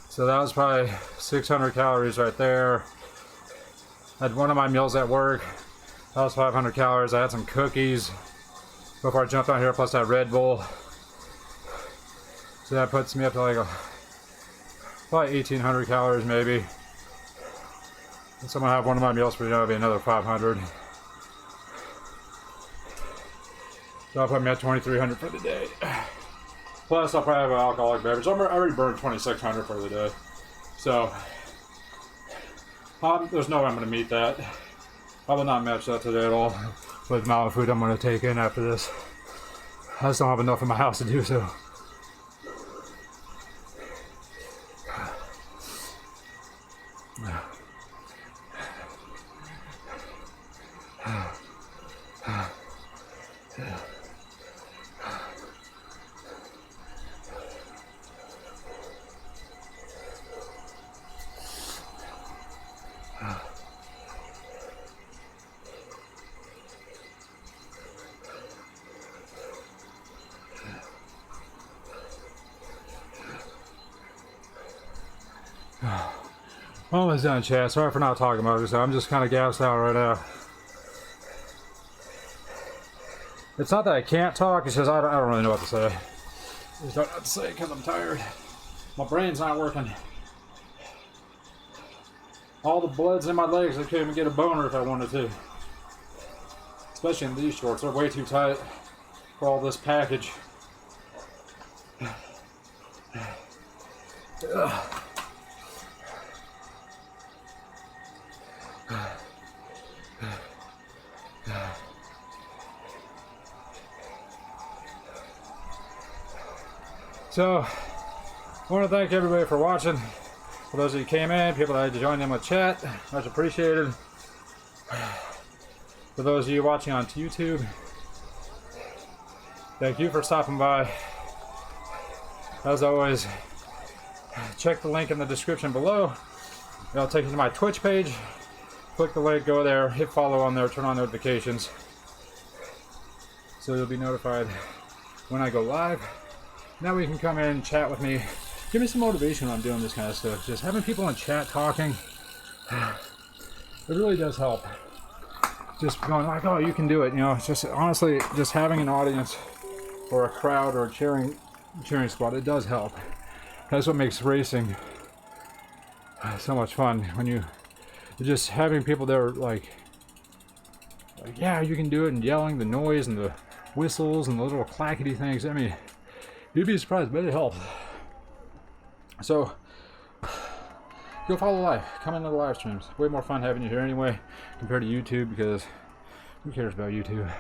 So that was probably 600 calories right there. I had one of my meals at work. That was 500 calories. I had some cookies before I jumped on here, plus that Red Bull. So that puts me up to like probably 1,800 calories maybe. So I'm gonna have one of my meals for dinner, it'll be another 500. So I'll put me at 2,300 for the day. Plus I'll probably have an alcoholic beverage. I already burned 2,600 for the day. So there's no way I'm gonna meet that. I will not match that today at all with the amount of food I'm gonna take in after this. I just don't have enough in my house to do so. Almost done, chat. Sorry for not talking about this. I'm just kind of gassed out right now. It's not that I can't talk, it's just I don't really know what to say. I just don't know what to say because I'm tired. My brain's not working. All the blood's in my legs, I couldn't even get a boner if I wanted to. Especially in these shorts, they're way too tight for all this package. Ugh. So, I want to thank everybody for watching. For those of you who came in, people that had to join in with chat, much appreciated. For those of you watching on YouTube, thank you for stopping by. As always, check the link in the description below. It'll take you to my Twitch page. Click the link, go there, hit follow on there, turn on notifications. So you'll be notified when I go live. Now we can come in and chat with me. Give me some motivation when I'm doing this kind of stuff. Just having people in chat talking, it really does help. Just going like, oh, you can do it. You know, it's just honestly, just having an audience or a crowd or a cheering squad, it does help. That's what makes racing so much fun. When you just having people there like, yeah, you can do it, and yelling, the noise and the whistles and the little clackety things. I mean, you'd be surprised, but it helps. So, go follow live. Come into the live streams. Way more fun having you here anyway, compared to YouTube, because who cares about YouTube?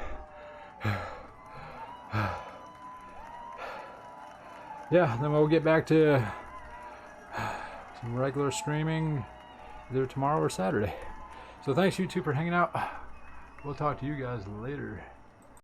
Yeah, then we'll get back to some regular streaming either tomorrow or Saturday. So thanks, YouTube, for hanging out. We'll talk to you guys later.